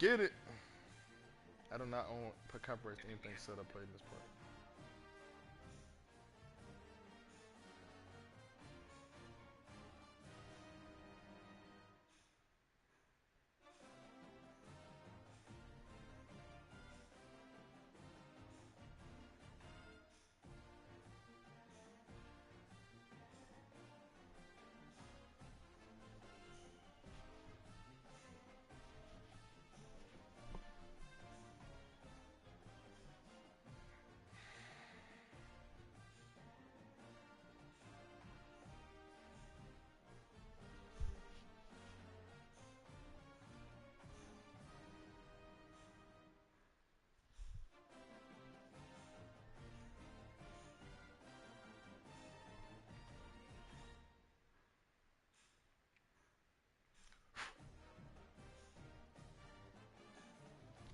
Get it. I do not own put copyrights to anything said I played in this part.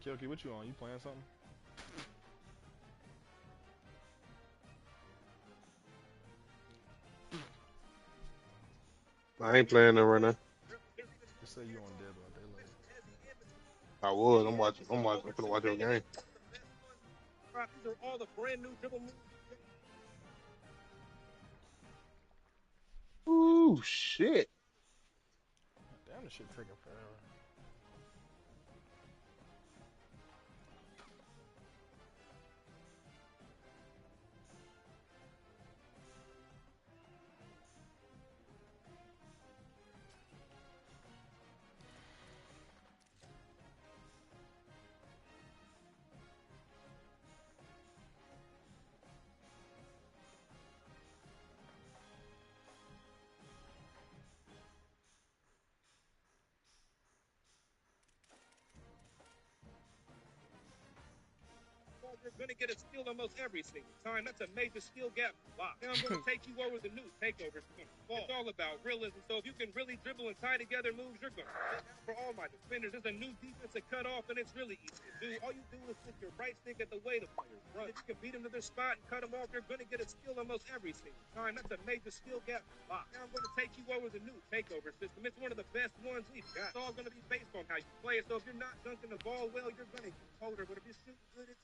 Kyoki, what you on? You playing something? I ain't playing that right now. Just say you on Dead by Daylight. I was. I'm watching. I'm watching. I'm finna watch your game. These are all the brand new dribble moves. Ooh, shit. Damn, this shit taking forever. You're going to get a steal almost every single time. That's a major skill gap block. Now I'm going to take you over the new takeovers. It's all about realism. So if you can really dribble and tie together moves, you're going to. For all my defenders, there's a new defensive cut off, and it's really easy to do. All you do is stick your right stick at the way the players run. If you can beat them to their spot and cut them off, you're going to get a steal almost every single time. That's a major skill gap block. Now I'm going to take you over the new takeover system. It's one of the best ones we've got. It's all going to be based on how you play it. So if you're not dunking the ball well, you're going to get colder. But if you're shooting good, it's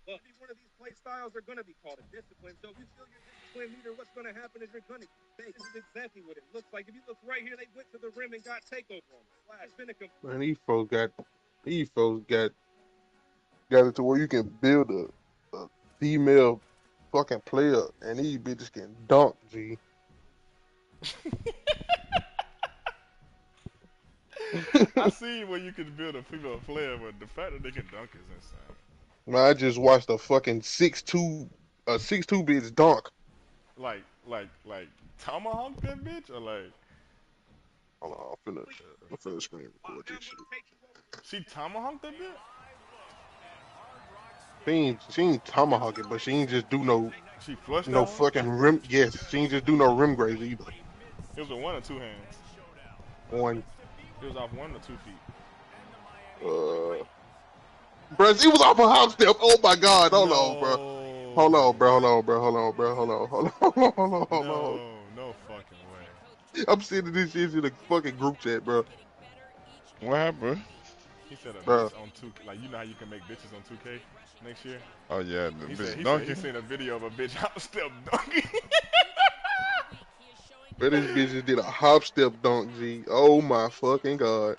well, one of these play styles are going to be called a discipline. So if you feel your discipline leader, what's going to happen is you're going to take. This is exactly what it looks like. If you look right here, they went to the rim and got takeover on the flash. It's been a Man, these folks got it to where you can build a female fucking player, and these bitches can dunk. G. I see where you can build a female player, but the fact that they can dunk is insane. Man, I just watched a fucking 6'2" bitch dunk. Like tomahawk that bitch, or like Hold on, I'm finna screen record this shit. she tomahawked that bitch? She ain't tomahawking, but she ain't just do She flushed that no one? fucking rim. Yes, she ain't just do no rim graze either. It was with one or two hands. On It was off 1 or 2 feet. uh, bro, she was off a hop step. Oh my god, hold on, bro. No. Hold on, bro. Hold on, bro. Hold on, bro. Hold on. Hold on. Hold on. Hold on. Hold on. No, no fucking way. I'm sending this shit in the fucking group chat, bro. What happened? He said a Bro, bitch on 2K. Like, you know how you can make bitches on 2K next year? Oh yeah, the He said bitch he donkey. seen a video of a bitch hop step dunking. bro, this bitch just did a hop step dunk, G. Oh my fucking god.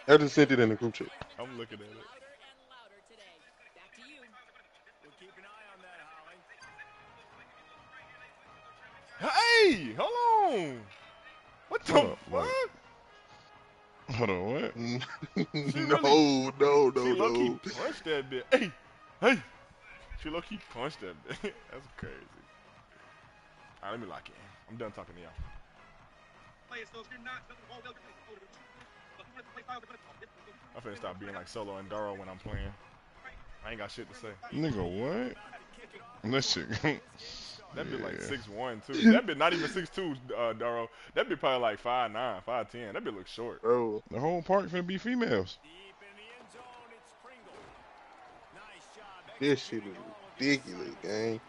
I just sent it in the group chat. I'm looking at it. Hey, hold on. What Hold the up, wait. fuck? Hold on, what? She really, she No, low key no. punched that bitch. Hey, hey. She low key punched that bitch. That's crazy. Alright, let me lock in. I'm done talking to y'all. I'm finna stop being like Solo and Daro when I'm playing. I ain't got shit to say. Nigga, what? That shit. That bitch like Yeah. 6'1" too. That bitch not even 6'2", Daro. That bitch probably like 5'9", 5'10". That bitch looks short. Bro, The whole park finna be females. this shit is ridiculous, gang.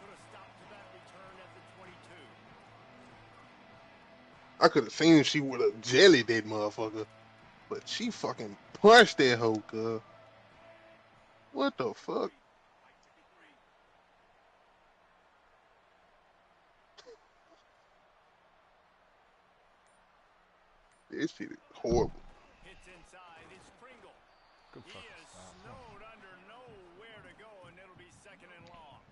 I could have seen she would have jellied that motherfucker, but she fucking punch that hoe, cuz. What the fuck? This shit is horrible. Hits inside. It's Pringle. Good He fucking is stop. snowed under, nowhere to go, and it'll be second and long.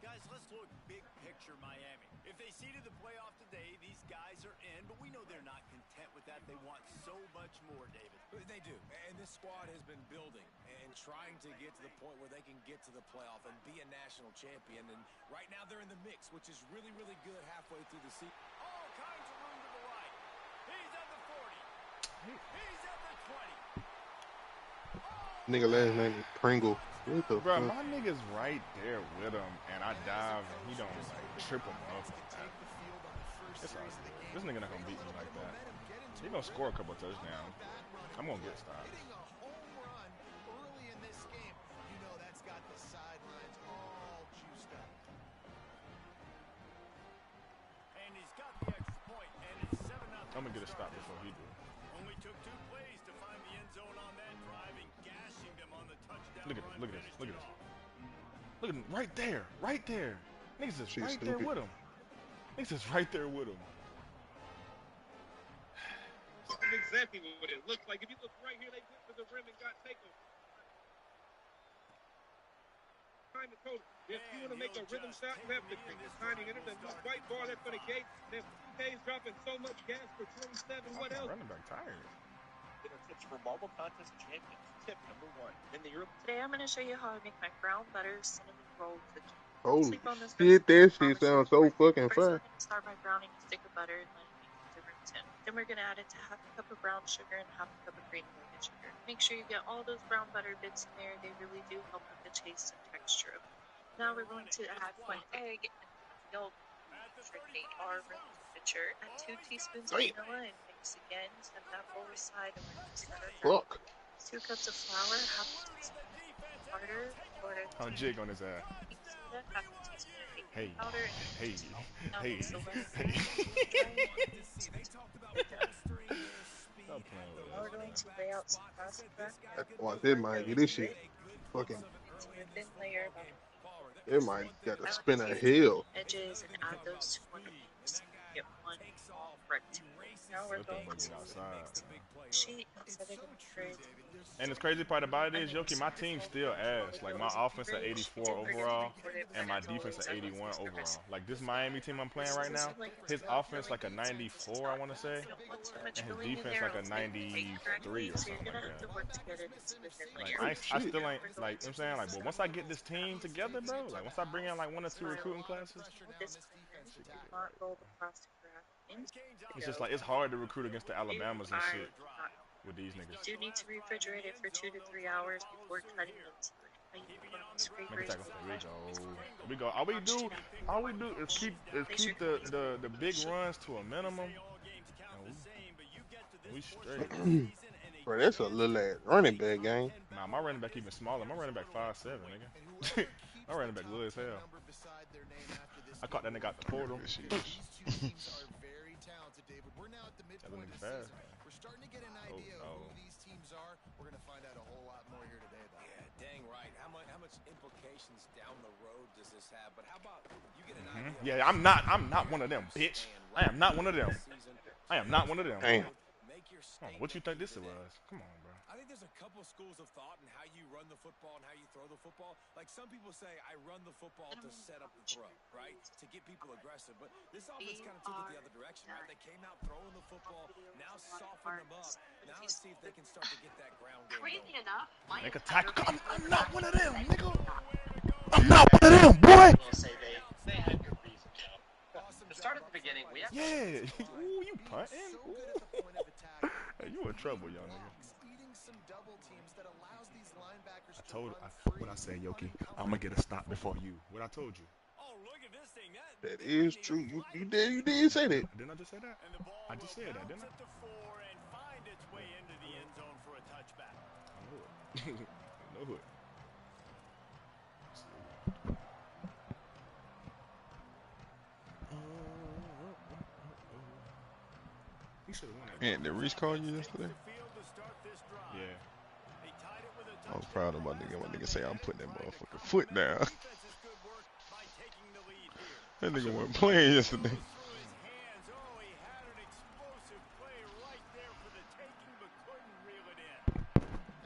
Guys, let's look big picture Miami. If they seeded the playoff today, these guys are in, but we know they're not content with that. They want so much more, David. They do, and this squad has been building and trying to get to the point where they can get to the playoff and be a national champion. And right now they're in the mix, which is really, really good halfway through the season. All kinds of room to the right. He's at the 40. He's at the 20. Nigga last name is Pringle. What the Bro, fuck? my nigga's right there with him, and I dive, and he don't like trip him up. It's all good. This nigga not gonna beat me like that. He gonna score a couple of touchdowns. I'm gonna get stopped. Hitting a home run early in this game, you know that's got the sidelines all juiced up. And he's got the extra point, and it's 7-0. I'm gonna get a stop before he do. Only took 2 plays to find the end zone on that drive and gashing them on the touchdown. Look at this, run look at this, finished look it at this. off. Look at him, right there, right there. Niggas is Shit right there stupid. with him. Niggas is right there with him. That's exactly what it looks like. If you look right here, they went to the rim and got takeover. Time to total. If you want to make a rhythm shot, you have to take the timing in it. The white bar that's going to gate. If K's dropping so much gas for 27, what else? Running back tired. Dinner tips for marble contest champions. Tip number 1. In the early Today I'm going to show you how I make my brown butter cinnamon roll cookie. Holy Sleep on this shit, that recipe, shit I sounds promise so you. fucking First, fire. I'm going to start by browning a stick of butter and letting it heat to room temp. Then we're going to add it to half a cup of brown sugar and half a cup of green loaded sugar. Make sure you get all those brown butter bits in there. They really do help with the taste and texture of it. Now we're going to add 1 egg and yolk for 8 room temperature. Add 2 teaspoons of Damn. vanilla and mix again. Set that bowl aside and we're going to start our brown. Fuck. 2 cups of flour, half a teaspoon of baking powder, 1/4 I'll teaspoon jig on his ass. of baking soda, half a teaspoon of baking Hey, powder, and hey, now hey, mix the rest. hey. They talked about bolstering their speed. Stop playing with Now we're going to lay out some pasta crackers. Well, they might get this shit fucking. Into a thin layer about They might got to spin a hill. edges and add those to one of these. Get 1 small rectangle. Now we're What the going fuck to is outside? sheet and set it in the fridge. And the crazy part about it is, Yoki, my team still ass. Like, my offense at 84 overall, and my defense at 81 overall. Like, this Miami team I'm playing right now, his offense like a 94, I want to say, and his defense like a 93 or something like that. Like, I still ain't, like, you know what I'm saying? Like, but once I get this team together, bro, like, once I bring in, like, 1 or 2 recruiting classes, Not roll the plastic wrap into it's just like, it's hard to recruit against the Alabamas and shit with these niggas. You do need to refrigerate it for 2 to 3 hours before cutting into it. Now you can put on Make scrapers it with tackle. We go. All we do is keep the big runs to a minimum. And we straight. Bro, that's a little ass running back game. Nah, my running back even smaller. My running back 5'7", nigga. My running back little as hell. I caught that nigga out the portal. Good shit. That nigga fast. We're starting to get an idea of who these teams are. We're going to find out a whole lot more here today about it. Yeah, dang right. How much implications down the road does this have? But how about you get an idea? Yeah, I'm not one of them, bitch. I am not one of them. I am not one of them. Damn. Make your Oh, what you think this was? Come on, bro. I think there's a couple schools of thought in how you run the football and how you throw the football. Like some people say, I run the football to set up the throw, right? To get people aggressive. But this offense kind of took it the other direction, right? They came out throwing the football, now soften them up. Now let's see if they can start to get that ground game Crazy going. enough, my Make a entire tackle. I'm family not one of them, nigga. not. I'm not one of them, boy. We'll say they had good reason, you know. Awesome To start job at the beginning, we have Yeah. Ooh, you punting. So good at the point of attack. Hey, you in trouble, young nigga. Eating some double teams that allows these linebackers to Told run free. what I said, Yoki. I'm gonna get a stop before you. What I told you. Oh, look at this thing. That is true. You did say that. Didn't I just say that? And the ball I just said that, didn't I? at the 4 and find its way into the end zone for a touchback. I know it. I know it. He should have won that Man, joint. did Reese call you yesterday? Yeah. I was proud of my nigga. My nigga say I'm putting that motherfucking foot down. That I nigga should have. wasn't playing yesterday.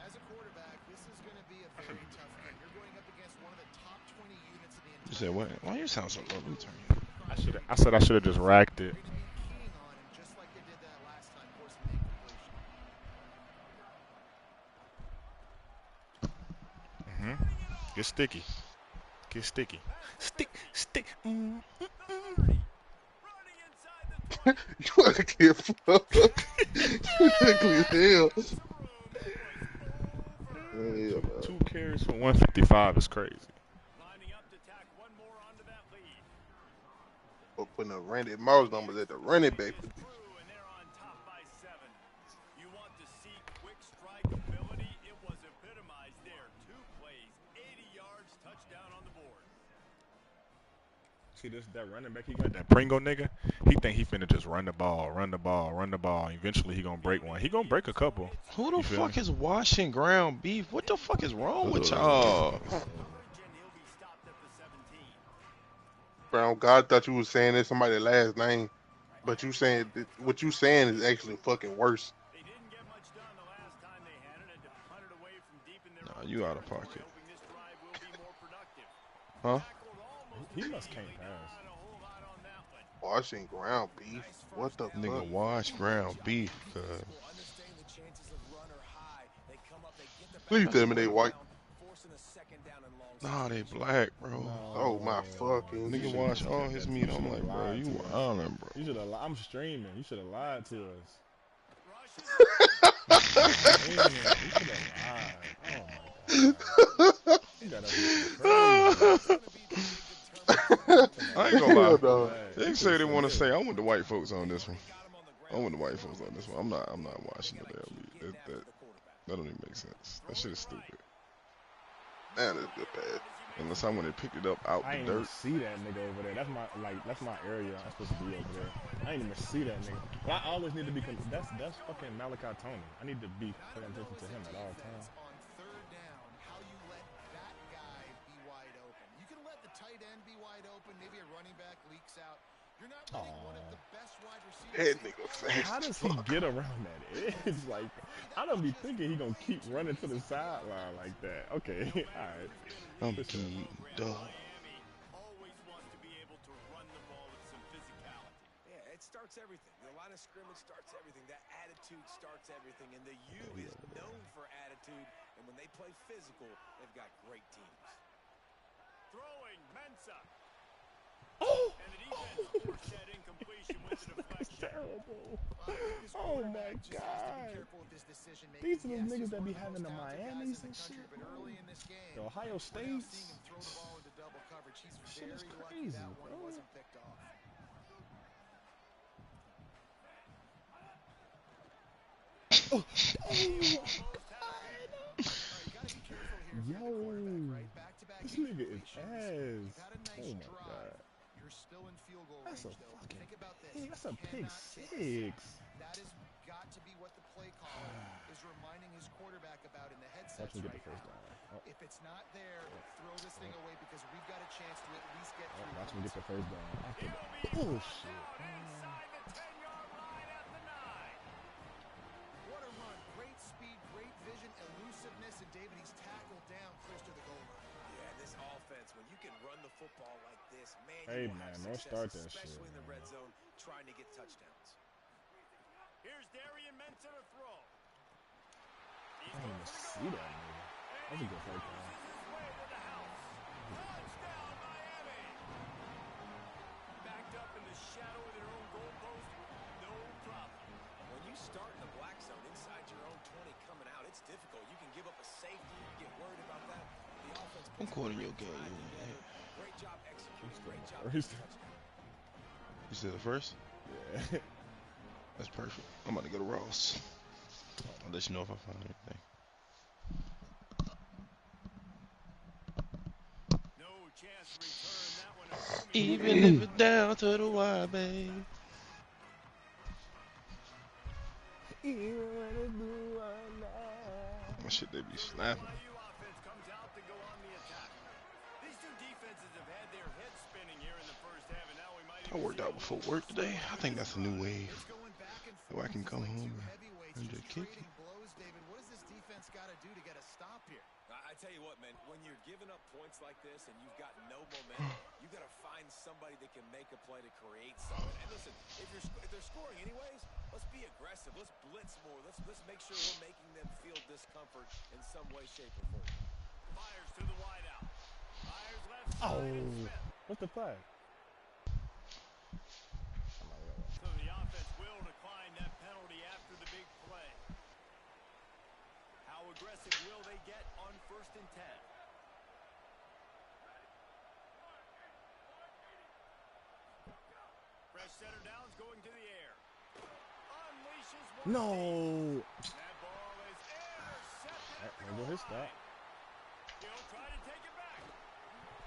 As a quarterback, this is going to be a very tough game. You're going up against one of the top 20 units in the You entire said what? league. Why you sound so low? Let me turn you up. I said I should have just racked it. They're going to be keying on him just like they did that last time, forcing the incompletion. Get sticky. Get sticky. Stick. You want to get fucked? You ugly as hell. Yeah, man. 2 carries for 155 is crazy. Or putting a Randy Moss numbers at the running back. See that running back he got, that Pringle nigga? He think he finna just run the ball. Eventually he gonna break one. He gonna break a couple. Who the You feel fuck me? is washing ground beef? What the fuck is wrong with y'all? Brown, God thought you was saying that somebody's last name, but you saying what you saying is actually fucking worse. Nah, you out of pocket. Huh? He must can't pass. Washing ground beef. What the Nigga, fuck? wash ground beef, cuz. Please tell me they white. Nah, they black, bro. Oh my fucking Nigga shit. wash all his meat. I'm like, bro, you wildin', bro. You should have. I'm streaming. You should have lied to us. Damn, you should have lied. Oh my god. You got us crazy. I ain't gonna lie. Hell no. They say they want to say I want the white folks on this one. I want the white folks on this one. I'm not watching the damn meat. That don't even make sense. That shit is stupid. Man, that's a good pass. Unless I when they picked it up out I the ain't even dirt. see that nigga over there. That's my area. I'm supposed to be over there. I ain't even see that nigga. But I always need to be. That's fucking Malachi Tony. I need to be paying attention to him at all times. On third down, how you let that guy be wide open. You can let the tight end be wide open. Maybe a running back leaks out. You're not letting one of the best wide That receivers. nigga fast. How does he get around that edge? Like, I don't be thinking he gonna keep running to the sideline like that. Okay, all right. I'm eating dog. Yeah, it starts everything. The line of scrimmage starts everything. That attitude starts everything. And the U is known for attitude. And when they play physical, they've got great teams. Throwing Mensa. Oh, And the defense forced that incompletion with the deflection. terrible. Oh my god. These are the niggas that be having the Miamis and shit. But early in this game, The Ohio without States. seeing him throw the ball into double coverage, he's Shit is very lucky crazy, that one bro. wasn't picked off. Oh, oh Yo, Yo, this nigga is ass. Oh my god. You're still in field goal That's a range, though. fucking Think about this. pig. That's a pig Cannot six. That has got to be what the play caller is reminding his quarterback about in the headsets Watch him get right the first now. down. Oh, If it's not there, throw this thing away because we've got a chance to at least get oh, 3 watch him points. get the first down. After that bullshit. What a run. Great speed, great vision, elusiveness, and David, he's tackled down close to the goal line. Yeah, this offense, when you can run the football like this, man, Hey, you will man, have don't success, start that especially shit, in the man. red zone, trying to get touchdowns. Here's Darian Mensa to throw. I didn't even see that nigga. That's a good first down. Backed up in the shadow of their own goalpost, no problem. When you start in the black zone inside your own 20 coming out, it's difficult. You can give up a safety, you get worried about that. The offense I'm quoting your game. great job executing, great job First. touchdown. You said the first? Yeah. That's perfect. I'm about to go to Ross. I'll let you know if I find anything. No chance to return that one. Even if it's down to the wire, babe. That shit they be snapping. BYU offense comes out to go on the attack. These two defenses have had their heads spinning here in the first half, and now we might I even worked see a out before little more work today. I spark in think this that's a new run. wave. It's going back and So I forth can just come like two home heavyweights and just just kick it. trading blows, David. What does this defense got to do to get a stop here? I tell you what, man, when you're giving up points like this and you've got no momentum, you got to find somebody that can make a play to create something. And listen, if they're scoring anyways, let's be aggressive. Let's blitz more. Let's make sure we're making them feel discomfort in some way, shape, or form. Fires to the wideout. Fires left side Oh, and Smith. what's the flag? So the offense will decline that penalty after the big play. How aggressive will they get on 1st and 10? Fresh center downs going to the air. Unleashes one. No. That ball is intercepted at the There go goal his stop. line. He'll try to take it back.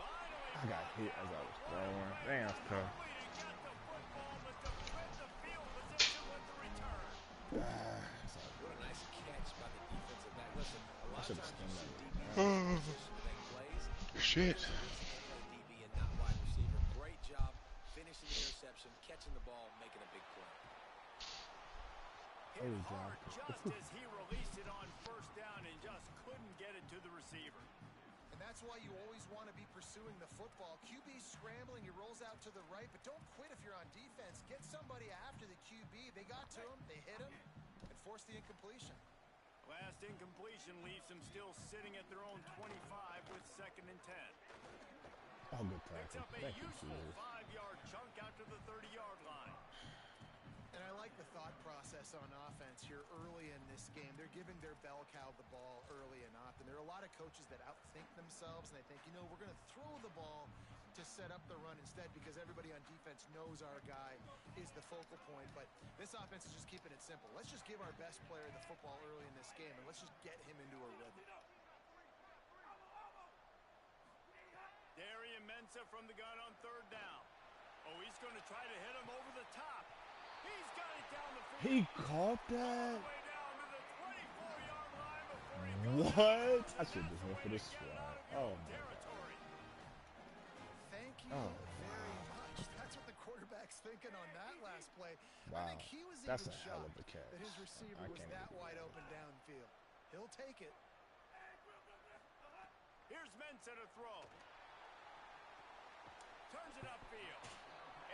Finally, I got hit as I was throwing. Damn, that's tough. to get the football, but defend the field position with the return. What a nice catch by the defensive back. Listen, a lot of should've times you stemmed see that. DBs in position to make plays. Shit. There's a reason they play DB and not wide receiver. Great job finishing the interception, catching the ball, making a big play. Hit hard just as he released it on 1st down and just couldn't get it to the receiver. And that's why you always want to be pursuing the football. QB scrambling, he rolls out to the right, but don't quit if you're on defense. Get somebody after the QB. They got to him, they hit him, and forced the incompletion. Last incompletion leaves them still sitting at their own 25 with 2nd and 10. Oh, good Picks tackle. up a Thank you, useful Jesus. 5-yard chunk out to the 30-yard line. And I like the thought process on offense here early in this game. They're giving their bell cow the ball early and often. There are a lot of coaches that outthink themselves, and they think, you know, we're going to throw the ball to set up the run instead because everybody on defense knows our guy is the focal point. But this offense is just keeping it simple. Let's just give our best player the football early in this game, and let's just get him into a rhythm. Darian Mensah from the gun on 3rd down. Oh, he's going to try to hit him over the top. He's got it down the field. He caught that. All the way down to the 24-yard line before he goes What? I down. should just went for the swat. Oh my god. Territory. Thank you Oh, very much. That's what the quarterback's thinking on that last play. Wow. I think he was That's even a hell of shocked a catch. that his receiver I was can't that even wide believe open downfield. He'll take it. Here's Mensah to throw. Turns it upfield.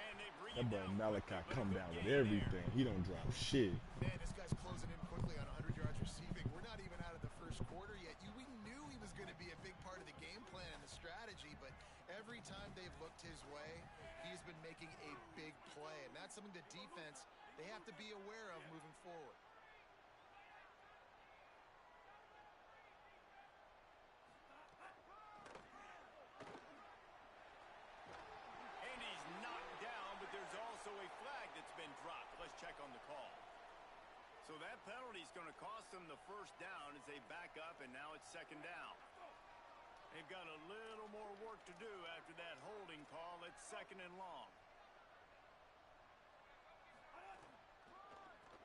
And they bring That it boy down. Malachi quickly, but come a good down with gain there. everything. He don't drop shit. Man, this guy's closing in quickly on 100 yards receiving. We're not even out of the first quarter yet. We knew he was going to be a big part of the game plan and the strategy, but every time they've looked his way, he's been making a big play. And that's something the defense, they have to be aware of moving forward. And he's knocked down, but there's also a flag that's been dropped. Let's check on the call. So that penalty is going to cost them the 1st down as they back up, and now it's 2nd down. They've got a little more work to do after that holding call at 2nd and long.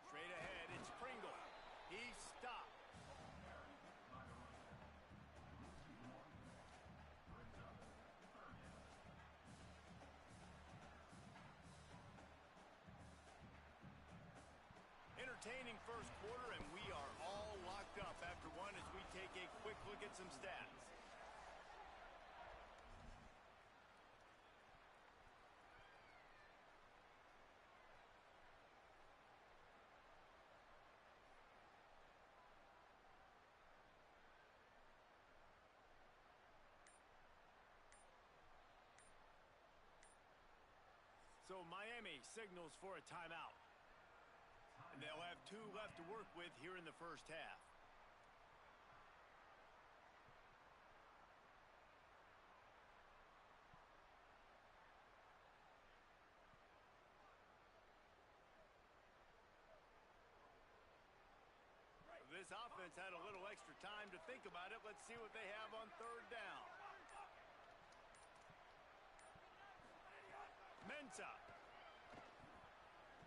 Straight ahead, it's Pringle. He's stopped. Entertaining 1st quarter, and we are all locked up after one as we take a quick look at some stats. So Miami signals for a timeout. And they'll have 2 left to work with here in the 1st half. This offense had a little extra time to think about it. Let's see what they have on 3rd down. Mensah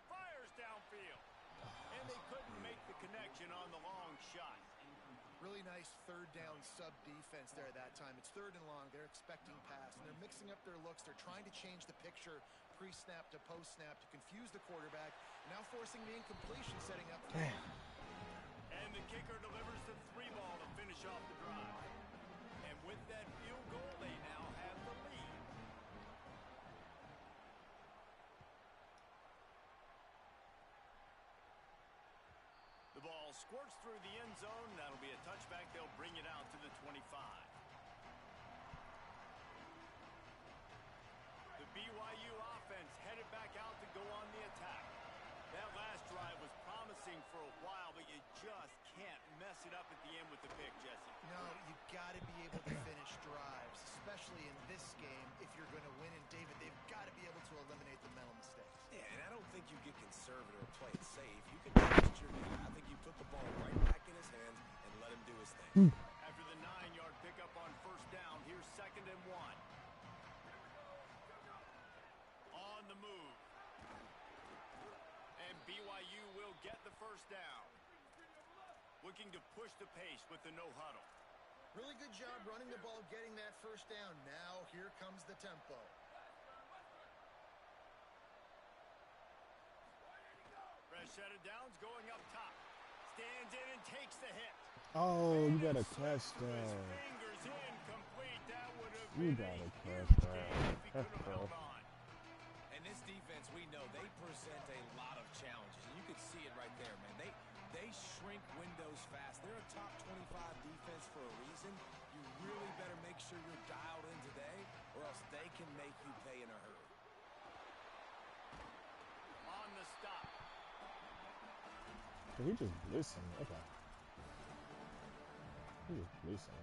fires downfield. And they couldn't make Really nice third down sub defense there that time. It's third and long. They're expecting pass, and they're mixing up their looks. They're trying to change the picture pre-snap to post-snap to confuse the quarterback. Now forcing the incompletion, setting up. And the kicker delivers the 3-ball to finish off the drive. And with that field goal, they now have the lead. The ball squirts through the end zone. That'll be a touchback. They'll bring it out to the 25. The BYU offense headed back out to go on the attack. That last drive was promising for a while, but you just can't mess it up at the end with the pick, Jesse. No, you got to be able to finish drives, especially in this game if you're going to win. And David, they've got to be able to eliminate the mental mistakes. Yeah, and I don't think you get conservative or play it safe. You can trust your guy. I think you put the ball right back in his hands and let him do his thing. After the 9-yard pickup on first down, here's 2nd and 1. On the move. And BYU will get the first down. Looking to push the pace with the no huddle. Really good job running the ball, getting that first down. Now here comes the tempo. Fresh set of downs going up top. Stands in and takes the hit. Oh, you got a touchdown. Fingers incomplete. That would have You been got a a huge touchdown. game if he could have held on. And this defense, we know they present a lot of challenges. And you can see it right there, man. They shrink windows fast. They're a top 25 defense for a reason. You really better make sure you're dialed in today, or else they can make you pay in a hurry. On the stop. He just blitzing. Okay. He just blitzing.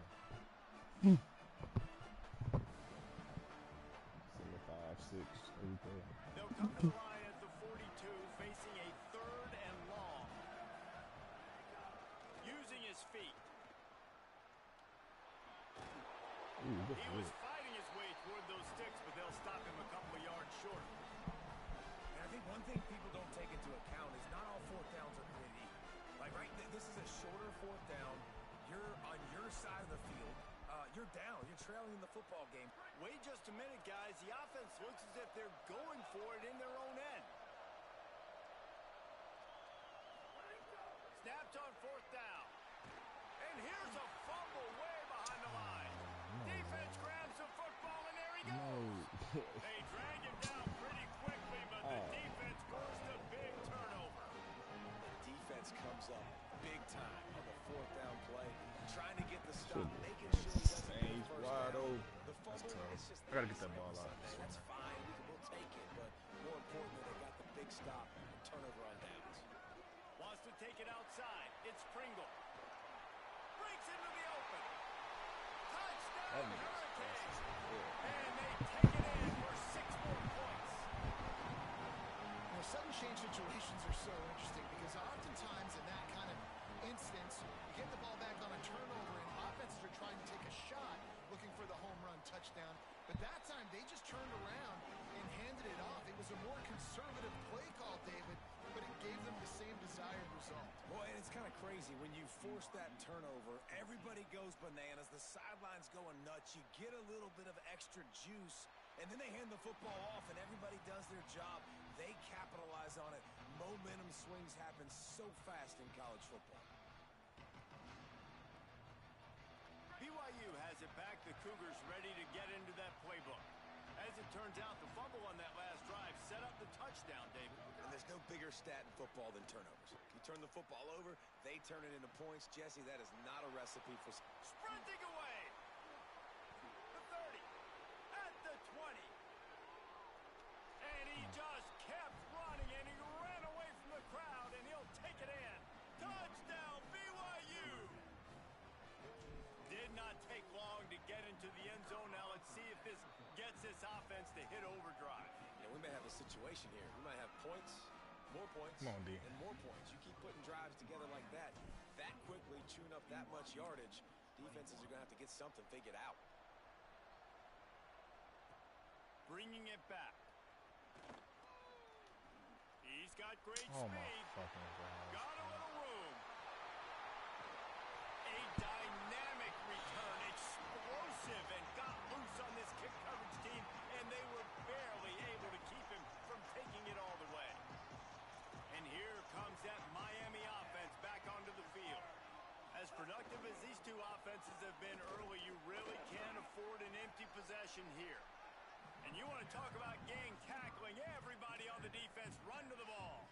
5, 6, 8 there. They'll come to the line at the 42, facing a 3rd and long. Using his feet. Ooh, good He for was it. fighting his way toward those sticks, but they'll stop him a couple of yards short. And I think one thing people don't take into account is not all 4th downs are created equal. Like, right, this is a shorter 4th down. You're on your side of the field. You're down. You're trailing in the football game. Wait just a minute, guys. The offense looks as if they're going for it in their own end. Snapped on 4th down. And here's a fumble way behind the line. Defense grabs the football, and there he goes. They drag him down pretty quickly, but the defense forced a big turnover. The defense comes up big time on the 4th down play, trying to get the stop, making sure he doesn't get the first wide down. open. The fumble, it's just I gotta get that ball out. That's fine. We'll take it, but more importantly, they got the big stop and turnover on downs. Wants to take it outside. It's Pringle. Breaks into the open. Touchdown, Hurricanes. And they take it in for 6 more points. Now, sudden change situations are so interesting because oftentimes in that kind of instance, you get the ball back on a turnover and offenses are trying to take a shot looking for the home run touchdown. But that time, they just turned around and handed it off. It was a more conservative play call, David, but it gave them the same desired result. Well, and it's kind of crazy. When you force that turnover, everybody goes bananas. The sideline's going nuts. You get a little bit of extra juice, and then they hand the football off, and everybody does their job. They capitalize on it. Momentum swings happen so fast in college football. BYU has it back. The Cougars ready to get into that playbook. As it turns out, the fumble on that last drive set up the touchdown, David. And there's no bigger stat in football than turnovers. You turn the football over, they turn it into points. Jesse, that is not a recipe for... Sprinting away. The 30. At the 20. And he just kept running, and he ran away from the crowd, and he'll take it in. Touchdown, BYU. Did not take long to get into the end zone. Now let's see if this gets this offense to hit overdrive. Yeah, we may have a situation here. We might have points, more points, Come on, D. and more points. You keep putting drives together like that quickly, chewing up that much yardage, defenses are going to have to get something figured out. Bringing it back. He's got great Oh my speed. fucking god. Got a little room. A productive as these two offenses have been early, you really can't afford an empty possession here. And you want to talk about gang tackling, everybody on the defense run to the ball.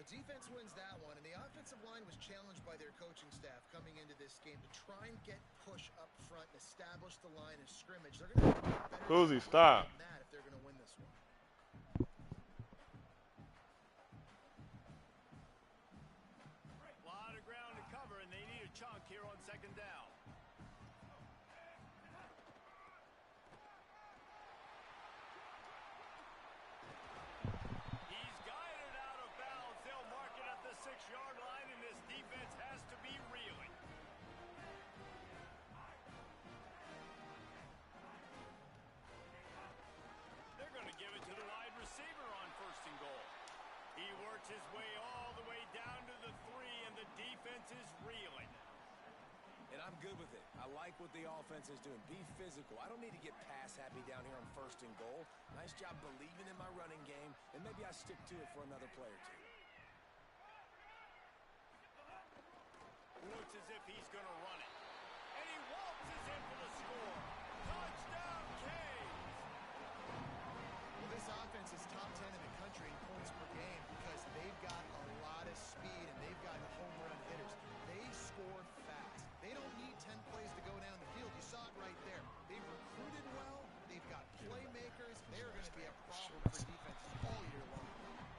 The defense wins that one, and the offensive line was challenged by their coaching staff coming into this game to try and get push up front and establish the line of scrimmage. They're going to have to get better Cozy, stop. than that if they're going to win this one. A lot of ground to cover, and they need a chunk here on second down. He's guided out of bounds. They'll mark it at the 6-yard line, and this defense has to be reeling. They're going to give it to the wide receiver on 1st and goal. He works his way all the way down to the 3, and the defense is reeling. And I'm good with it. I like what the offense is doing. Be physical. I don't need to get pass happy down here on 1st and goal. Nice job believing in my running game, and maybe I stick to it for another play or two. Looks as if he's going to run it. And he waltzes in for the score. Touchdown, Canes! Well, this offense is top 10 in the country in points per game because they've got a lot of speed and they've got home run hitters. They score fast. They don't need 10 plays to go down the field. You saw it right there. They recruited well. They've got playmakers. They're going to be a problem for defenses all year long.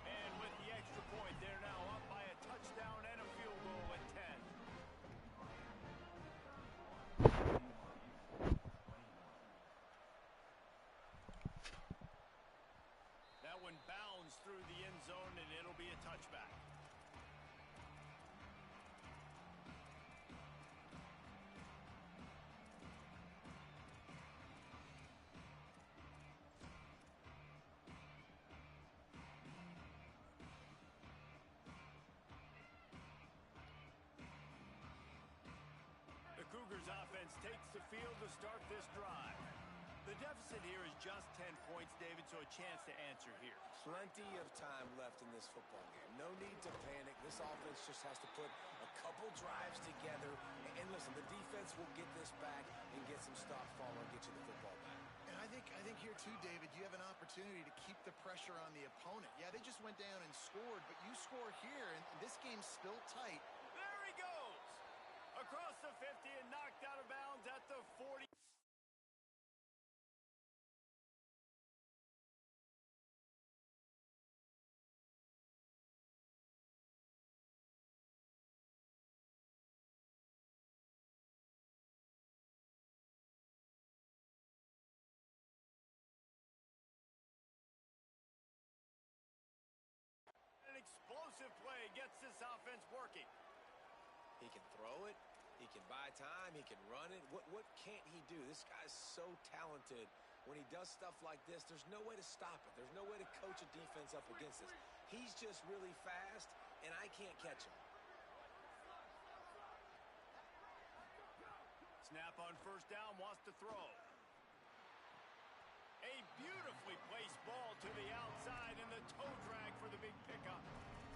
And with the extra point, they're now up by a touchdown and a field goal at 10. That one bounds through the end zone, and it'll be a touchback. The Cougars offense takes the field to start this drive. The deficit here is just 10 points, David, so a chance to answer here. Plenty of time left in this football game. No need to panic. This offense just has to put a couple drives together. And listen, the defense will get this back and get some stops, Palmer, and get you the football back. And I think here too, David, you have an opportunity to keep the pressure on the opponent. Yeah, they just went down and scored, but you score here, and this game's still tight. There he goes! Across the 50 and knocked out of bounds at the 40. An explosive play gets this offense working. He can throw it. He can buy time. He can run it. What can't he do? This guy's so talented. When he does stuff like this, there's no way to stop it. There's no way to coach a defense up against this. He's just really fast, and I can't catch him. Snap on 1st down, wants to throw. A beautifully placed ball to the outside, and the toe drag for the big pickup.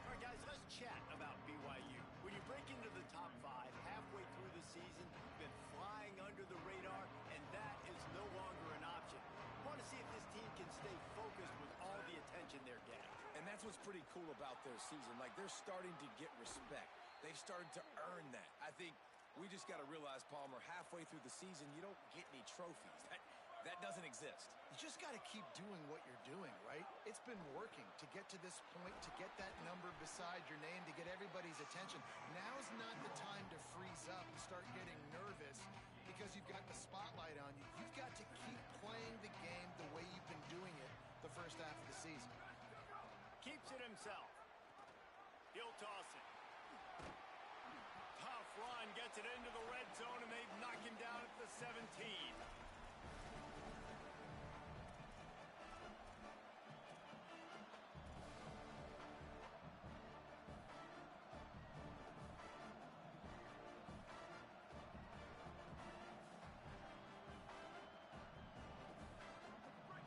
All right, guys, let's chat about BYU. When you break into the top 5 halfway through the season, you've been flying under the radar, and that is no longer an option. I want to see if this team can stay focused with all the attention they're getting. And that's what's pretty cool about their season. Like, they're starting to get respect. They've started to earn that. I think we just got to realize, Palmer, halfway through the season, you don't get any trophies. That doesn't exist. You just got to keep doing what you're doing, right? It's been working to get to this point, to get that number beside your name, to get everybody's attention. Now's not the time to freeze up and start getting nervous because you've got the spotlight on you. You've got to keep playing the game the way you've been doing it the first half of the season. Keeps it himself. He'll toss it. Tough run, gets it into the red zone, and they've knocked him down at the 17.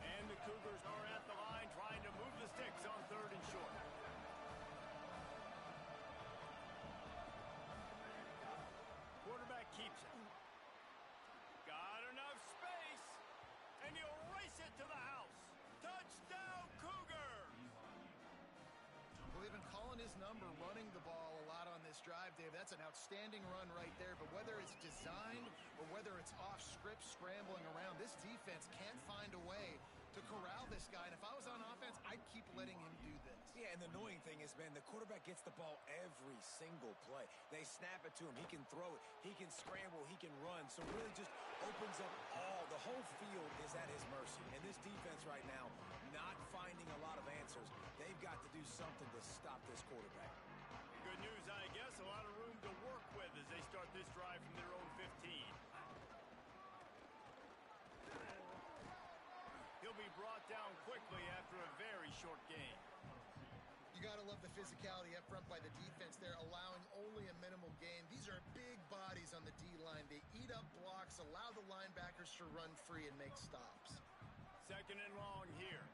And the Cougars are at the line trying to move the sticks on 3rd and short. they've been calling his number, running the ball a lot on this drive, Dave. That's an outstanding run right there. But whether it's designed or whether it's off script, scrambling around, this defense can't find a way to corral this guy. And if I was on offense, I'd keep letting him do this. Yeah, and the annoying thing is, man, the quarterback gets the ball every single play. They snap it to him. He can throw it. He can scramble. He can run. So really just opens up all. The whole field is at his mercy. And this defense right now, not finding a lot of answers. They've got to do something to stop this quarterback. Good news, I guess. A lot of room to work with as they start this drive from their own 15. He'll be brought down quickly after a very short game. You got to love the physicality up front by the defense there, allowing only a minimal gain. These are big bodies on the D-line. They eat up blocks, allow the linebackers to run free and make stops. Second and long here.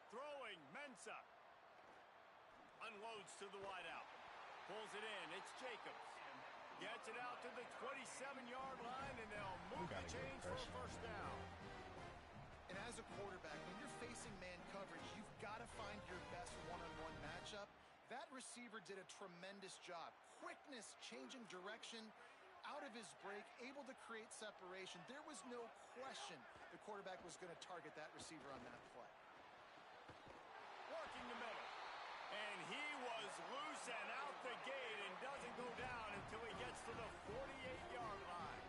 Throwing, Mensah. Unloads to the wideout. Pulls it in. It's Jacobs. Gets it out to the 27-yard line, and they'll move the chains for a first down. And as a quarterback, when you're facing man coverage, you've got to find your best one-on-one matchup. That receiver did a tremendous job. Quickness, changing direction, out of his break, able to create separation. There was no question the quarterback was going to target that receiver on that play. Working the middle. And he was loose and out the gate and doesn't go down until he gets to the 48-yard line.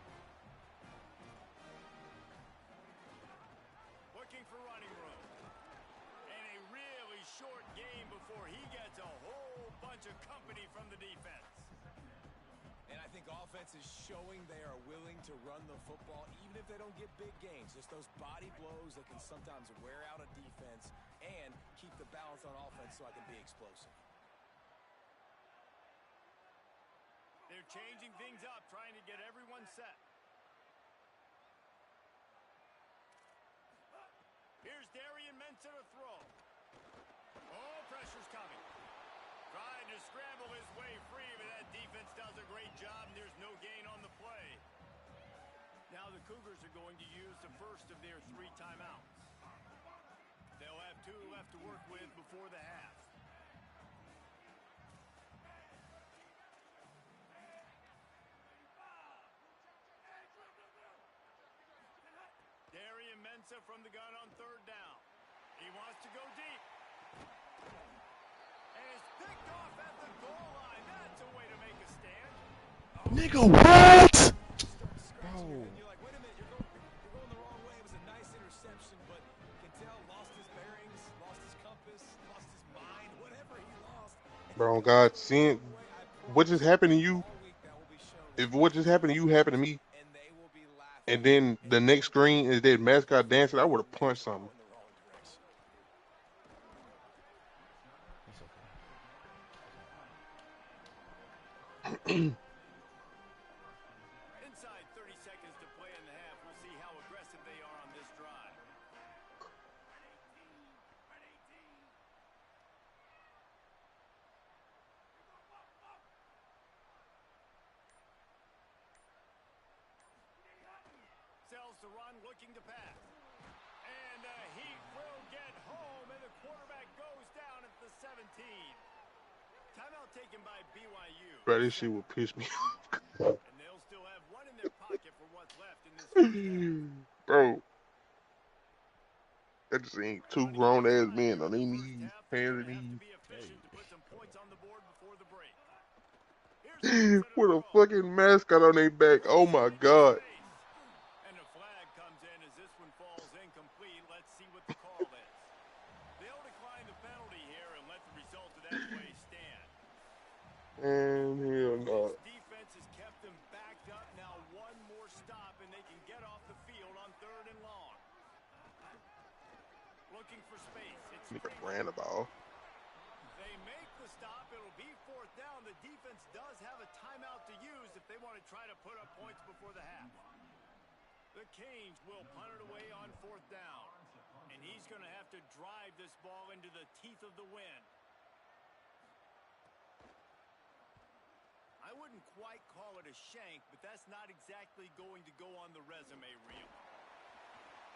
Looking for running room. And a really short game before he gets a whole bunch of company from the defense. And I think offense is showing they are willing to run the football, even if they don't get big gains. Just those body blows that can sometimes wear out a defense and keep the balance on offense so I can be explosive. They're changing things up, trying to get everyone set. Here's Darian Mensah to throw. Oh, pressure's coming. Trying to scramble his way free, but that defense does a great job, and there's no gain on the play. Now the Cougars are going to use the first of their 3 timeouts. They'll have 2 left to work with before the half. Darian Mensah from the gun on 3rd down. He wants to go deep. And it's picked off at the goal line. That's a way to make a stand. Nigga, what? Oh. You're like, wait a minute, you're going the wrong way. It was a nice interception, but you can tell lost his bearings, lost his compass, lost his mind, whatever he lost. Bro, God, seeing what just happened to you, if what just happened to you happened to me, and then the next screen is that mascot dancing, I would have punched something. Inside 30 seconds to play in the half. We'll see how aggressive they are on this drive. Sells the run, looking to pass. And the Heat will get home, and the quarterback goes down at the 17. Timeout taken by BYU. Bro, this shit would piss me off. And they'll still have 1 in their pocket for what's left in this first half. Bro, I just seen 2 grown-ass men on their knees, hands and knees. With a fucking mascot on their back. Oh my God. And a flag comes in as this one falls incomplete. Let's see what the call is. They'll decline the penalty here and let the result of that play stand. And hell no. This defense has kept them backed up. Now 1 more stop and they can get off the field on 3rd and long. Looking for space. It's Nigga ran the ball. They make the stop. It'll be 4th down. The defense does have a timeout to use if they want to try to put up points before the half. The Canes will punt it away on 4th down. And he's going to have to drive this ball into the teeth of the wind. I wouldn't quite call it a shank, but that's not exactly going to go on the resume reel.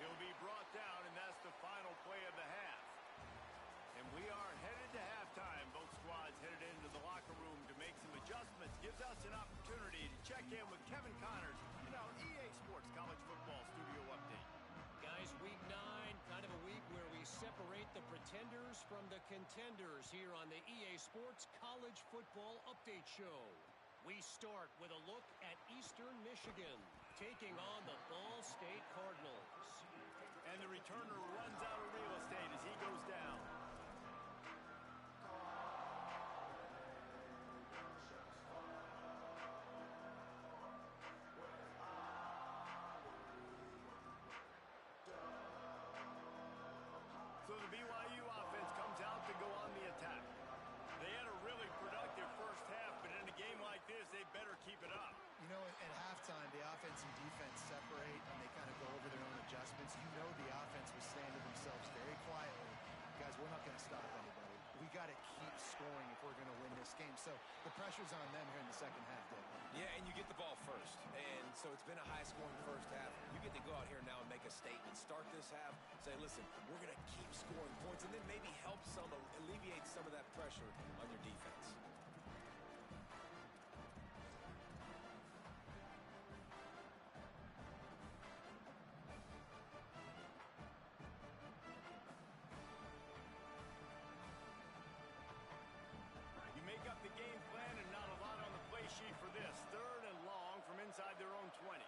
He'll be brought down, and that's the final play of the half. And we are headed to halftime. Both squads headed into the locker room to make some adjustments. Gives us an opportunity to check in with Kevin Connors in our EA Sports College Football Studio Update. Guys, week 9, kind of a week where we separate the pretenders from the contenders here on the EA Sports College Football Update Show. We start with a look at Eastern Michigan, taking on the Ball State Cardinals. And the returner runs out of real estate as he goes down. So the BYU offense comes out to go on the attack. They had a really productive first half, but in a game like this, they better keep it up. You know, at halftime, the offense and defense separate, and they kind of go over their own adjustments. You know the offense was saying to themselves very quietly, guys, we're not going to stop anybody. We got to keep scoring if we're going to win this game. So the pressure's on them here in the second half, Dave. Yeah, and you get the ball first. And so it's been a high-scoring first half. You get to go out here now and make a statement. Start this half, say, listen, we're going to keep scoring points, and then maybe help alleviate some of that pressure on your defense. Make up the game plan and not a lot on the play sheet for this. 3rd and long from inside their own 20.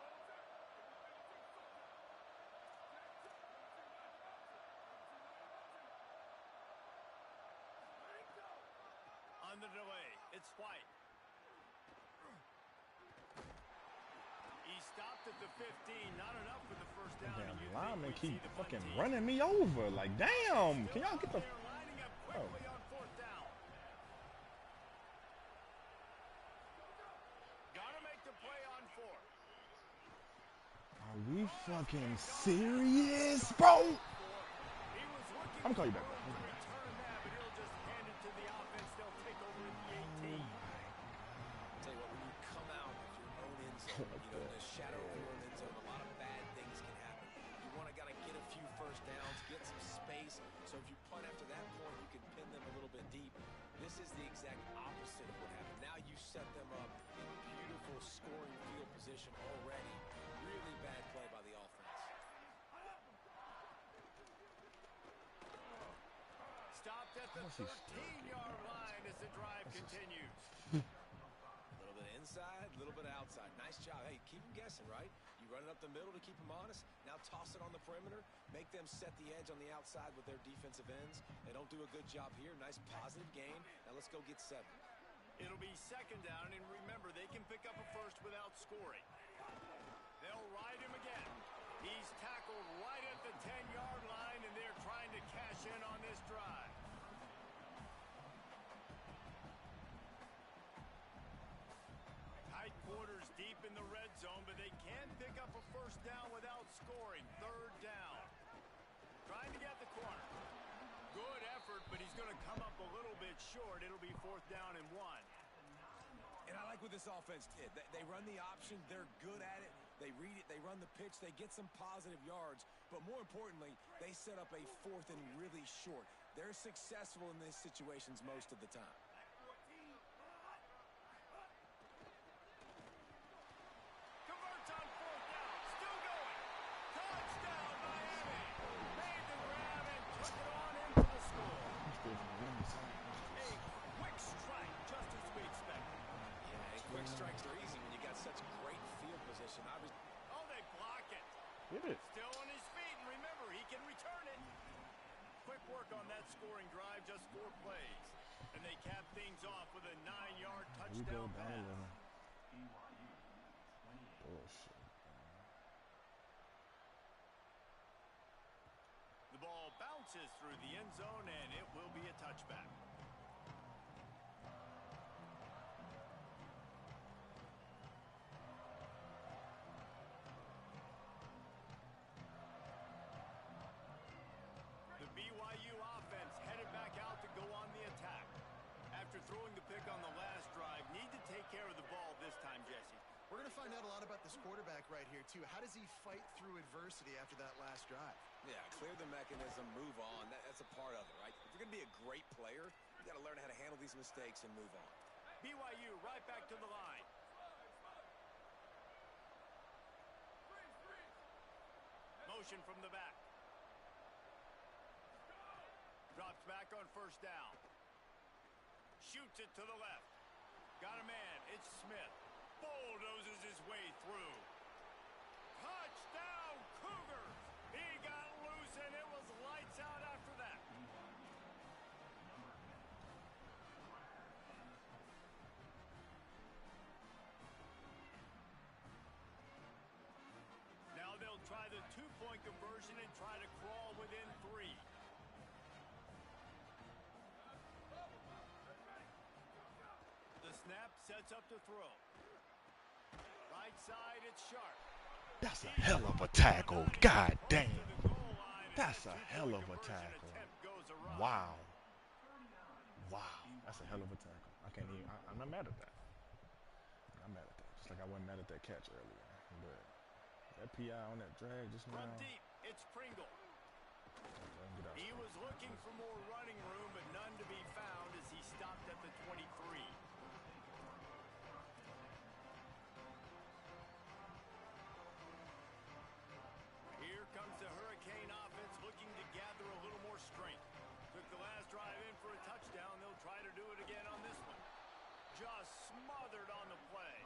On the delay, it's White. He stopped at the 15. Not enough for the first down. Damn, linemen keep fucking running me over. Like, damn. Can y'all get the... Oh. Are we fucking serious, bro? I'm gonna call you back. Tell you what, when you come out with your own end zone, the shadow of your own end zone, a lot of bad things can happen. You want to gotta get a few first downs, get some space, so if you punt after that point, you can pin them a little bit deep. This is the exact opposite of what happened. Now you set them up in beautiful scoring field position already. Really bad play by the offense. Stopped at the 13-yard line as the drive continues. A little bit inside, a little bit outside. Nice job. Hey, keep them guessing, right? You run it up the middle to keep them honest. Now toss it on the perimeter. Make them set the edge on the outside with their defensive ends. They don't do a good job here. Nice positive gain. Now let's go get 7. It'll be 2nd down, and remember, they can pick up a first without scoring. They'll ride him again. He's tackled right at the 10-yard line, and they're trying to cash in on this drive. Tight quarters deep in the red zone, but they can pick up a first down without scoring. 3rd down. Trying to get the corner. Good effort, but he's going to come up a little bit short. It'll be 4th down and 1. And I like what this offense did. They run the option. They're good at it. They read it. They run the pitch. They get some positive yards. But more importantly, they set up a 4th and really short. They're successful in these situations most of the time. Converts on 4th down. Still going. Touchdown, Miami. Made the grab and took it on into the score. A quick strike, just as we expected. Yeah, and quick strikes are easy when you got such great field position. Oh, they block it. Get it. Still on his feet, and remember, he can return it. Quick work on that scoring drive, just 4 plays. And they cap things off with a 9-yard touchdown pass. Bullshit. The ball bounces through the end zone, and it will be a touchback. The BYU offense headed back out to go on the attack. After throwing the pick on the last drive, need to take care of the ball this time, Jesse. We're going to find out a lot about this quarterback right here, too. How does he fight through adversity after that last drive? Yeah, clear the mechanism, move on. That's a part of it, right? If you're going to be a great player, you got to learn how to handle these mistakes and move on. BYU right back to the line. Motion from the back. Drops back on first down. Shoots it to the left. Got a man. It's Smith. Bulldozes his way through. Touchdown, Cougars! He got loose, and it was lights out after that. Now they'll try the two-point conversion and try to crawl within 3. The snap sets up to throw. Right side, it's Sharp. That's a hell of a tackle. God damn. That's a hell of a tackle. Wow. Wow. That's a hell of a tackle. I can't even. I'm not mad at that. I'm mad at that. Just like I wasn't mad at that catch earlier. But that PI on that drag just now. From deep, it's Pringle. He was looking for more running room, but none to be found as he stopped at the 23. Here comes the Hurricane offense looking to gather a little more strength. Took the last drive in for a touchdown. They'll try to do it again on this one. Just smothered on the play.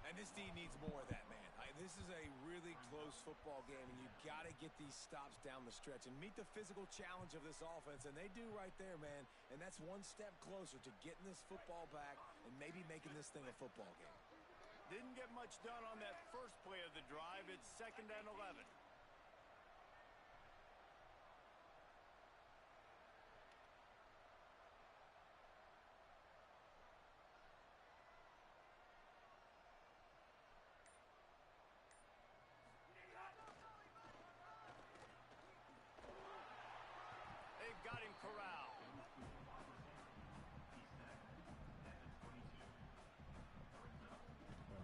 And this D needs more of that, man. This is a really close football game, and you've got to get these stops down the stretch and meet the physical challenge of this offense, and they do right there, man. And that's one step closer to getting this football back and maybe making this thing a football game. Didn't get much done on that first play of the drive. It's 2nd and 11. They've got him corralled.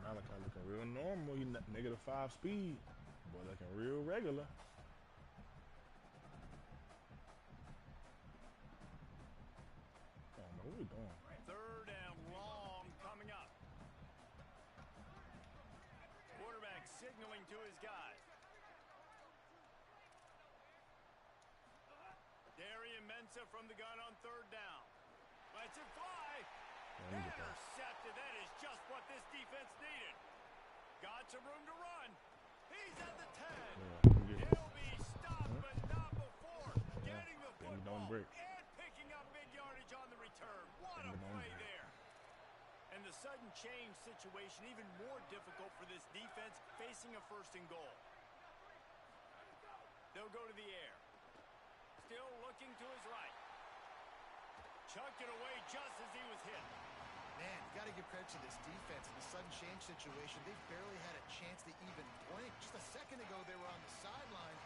Malachi looking real normal. You -5 speed. Boy looking real regular. Oh man, what we doing? 3rd and long coming up. Quarterback signaling to his guys. Darian Mensah from the gun on 3rd down. Lets it fly. Intercepted. That is just what this defense needed. Got some room to run. He's at the 10. He'll be stopped, but not before getting the football and picking up big yardage on the return. What a play there. And the sudden change situation even more difficult for this defense facing a 1st and goal. They'll go to the air. Still looking to his right. Chucked it away just as he was hit. Man, you got to give credit to this defense in the sudden change situation. They've barely had a chance to even blink. Just a second ago, they were on the sideline.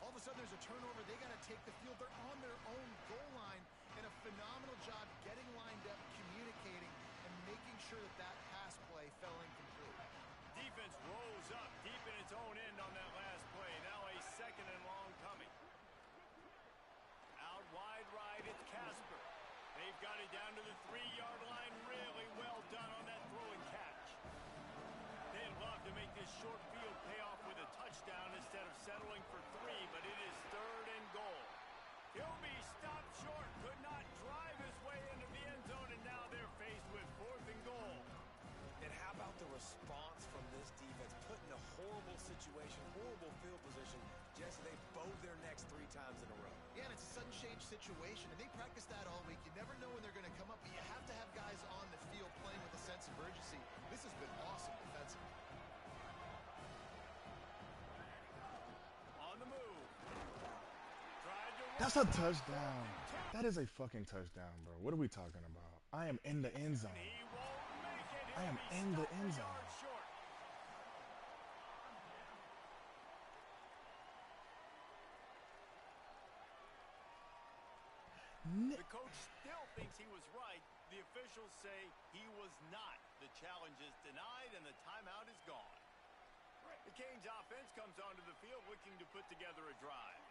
All of a sudden, there's a turnover. They got to take the field. They're on their own goal line. And a phenomenal job getting lined up, communicating, and making sure that that pass play fell incomplete. Defense rose up deep in its own end on that last play. Now a 2nd and long coming. Out wide right, it's Casper. They've got it down to the 3-yard line. Really well done on that throw and catch. They'd love to make this short field pay off with a touchdown instead of settling for 3, but it is 3rd and goal. He'll be stopped short. Could not drive his way into the end zone, and now they're faced with 4th and goal. And how about the response from this defense? Put in a horrible situation, horrible field position, just they bowed their necks 3 times in a row. Yeah, and it's a sudden change situation, and they practice that all week. You never know when they're going to come up, but you have to have guys on the field playing with a sense of urgency. This has been awesome defensively. On the move. That's a touchdown. That is a fucking touchdown, bro. What are we talking about? I am in the end zone. I am in the end zone. The coach still thinks he was right. The officials say he was not. The challenge is denied, and the timeout is gone. The Canes offense comes onto the field looking to put together a drive.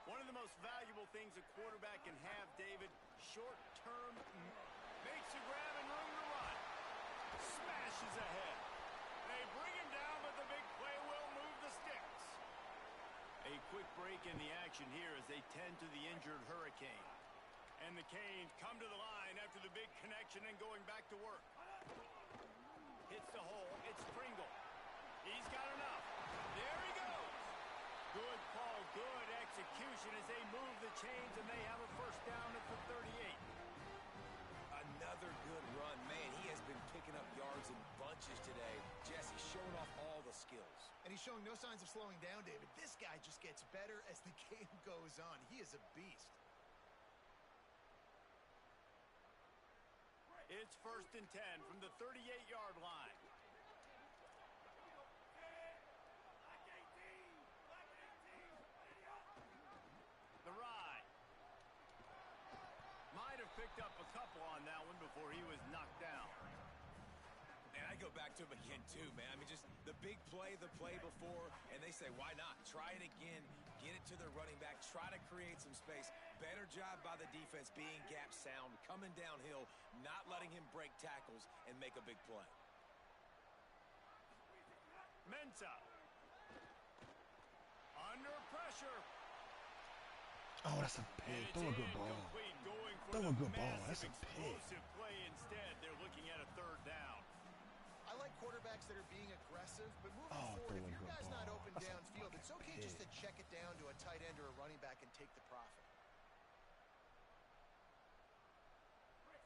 One of the most valuable things a quarterback can have, David, short-term, makes a grab and room to run. Smashes ahead. They bring him down, but the big play will move the sticks. A quick break in the action here as they tend to the injured Hurricane. And the Canes come to the line after the big connection and going back to work. Hits the hole. It's Pringle. He's got enough. There he goes. Good call, good execution as they move the chains, and they have a first down at the 38. Another good run. Man, he has been picking up yards in bunches today. Jesse showing off all the skills. And he's showing no signs of slowing down, David. This guy just gets better as the game goes on. He is a beast. It's 1st and 10 from the 38-yard line. The ride. Might have picked up a couple on that one before he was knocked down. And I go back to him again, too, man. I mean, just the big play, the play before, and they say, why not? Try it again, get it to their running back, try to create some space. Better job by the defense being gap sound, coming downhill, not letting him break tackles and make a big play. Mensa. Under pressure. Oh, that's a pig. Throw a good ball. Throw a good ball. That's a pig. Explosive play instead. They're looking at a 3rd down. I like quarterbacks that are being aggressive, but moving forward, if your guy's not open downfield, it's okay just to check it down to a tight end or a running back and take the profit.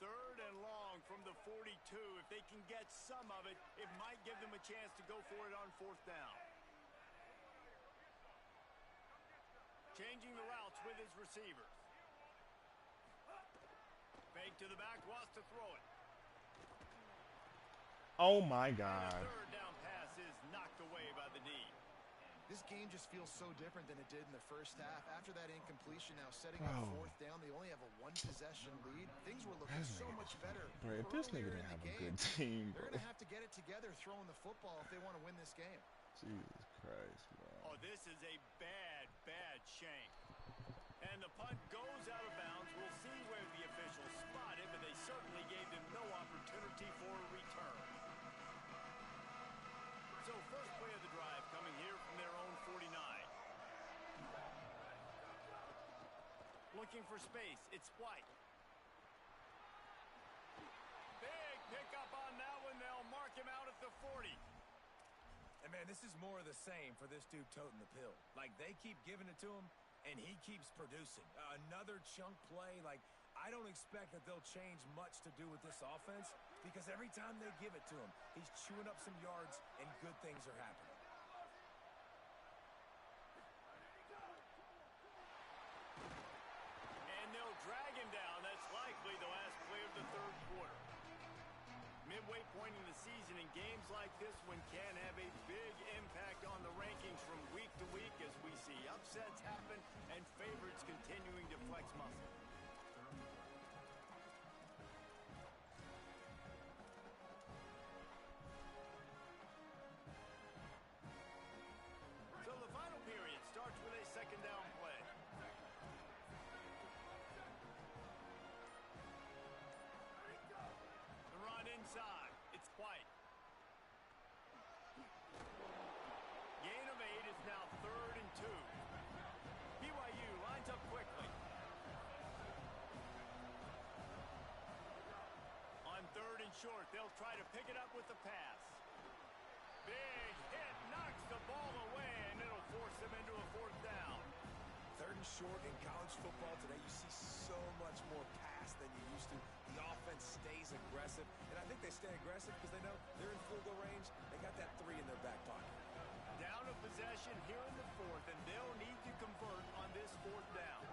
3rd and long from the 42. If they can get some of it, it might give them a chance to go for it on 4th down. Changing the routes with his receivers. Fake to the back, wants to throw it. Oh my God. And a 3rd down pass is knocked away by the knee. This game just feels so different than it did in the first half. After that incompletion, now setting up 4th down, they only have a 1-possession lead. Things were looking so much better. Bro, if this nigga didn't have a good team, they're going to have to get it together throwing the football if they want to win this game. Jesus Christ, bro. Oh, this is a bad, bad shank. And the punt goes out of bounds. We'll see where the officials spot it, but they certainly gave them no opportunity for a return. So first play of the drive coming here from their own 49. Looking for space. It's White. Big pickup on that one. They'll mark him out at the 40. And, man, this is more of the same for this dude toting the pill. Like, they keep giving it to him, and he keeps producing. Another chunk play. Like, I don't expect that they'll change much to do with this offense because every time they give it to him, he's chewing up some yards and good things are happening. And they'll drag him down. That's likely the last play of the 3rd quarter. Midway point in the season, in games like this one can have a big impact on the rankings from week to week as we see upsets happen and favorites continuing to flex muscle. So the final period starts with a 2nd down play. The run inside. It's White. Gain of 8 is now 3rd and 2. BYU lines up quickly. On 3rd and short, they'll try to pick it up with the pass. Big hit, knocks the ball away, and it'll force them into a 4th down. 3rd and short in college football today, you see so much more pass than you used to. The offense stays aggressive, and I think they stay aggressive because they know they're in field goal range. They got that 3 in their back pocket. Down a possession here in the 4th, and they'll need to convert on this 4th down.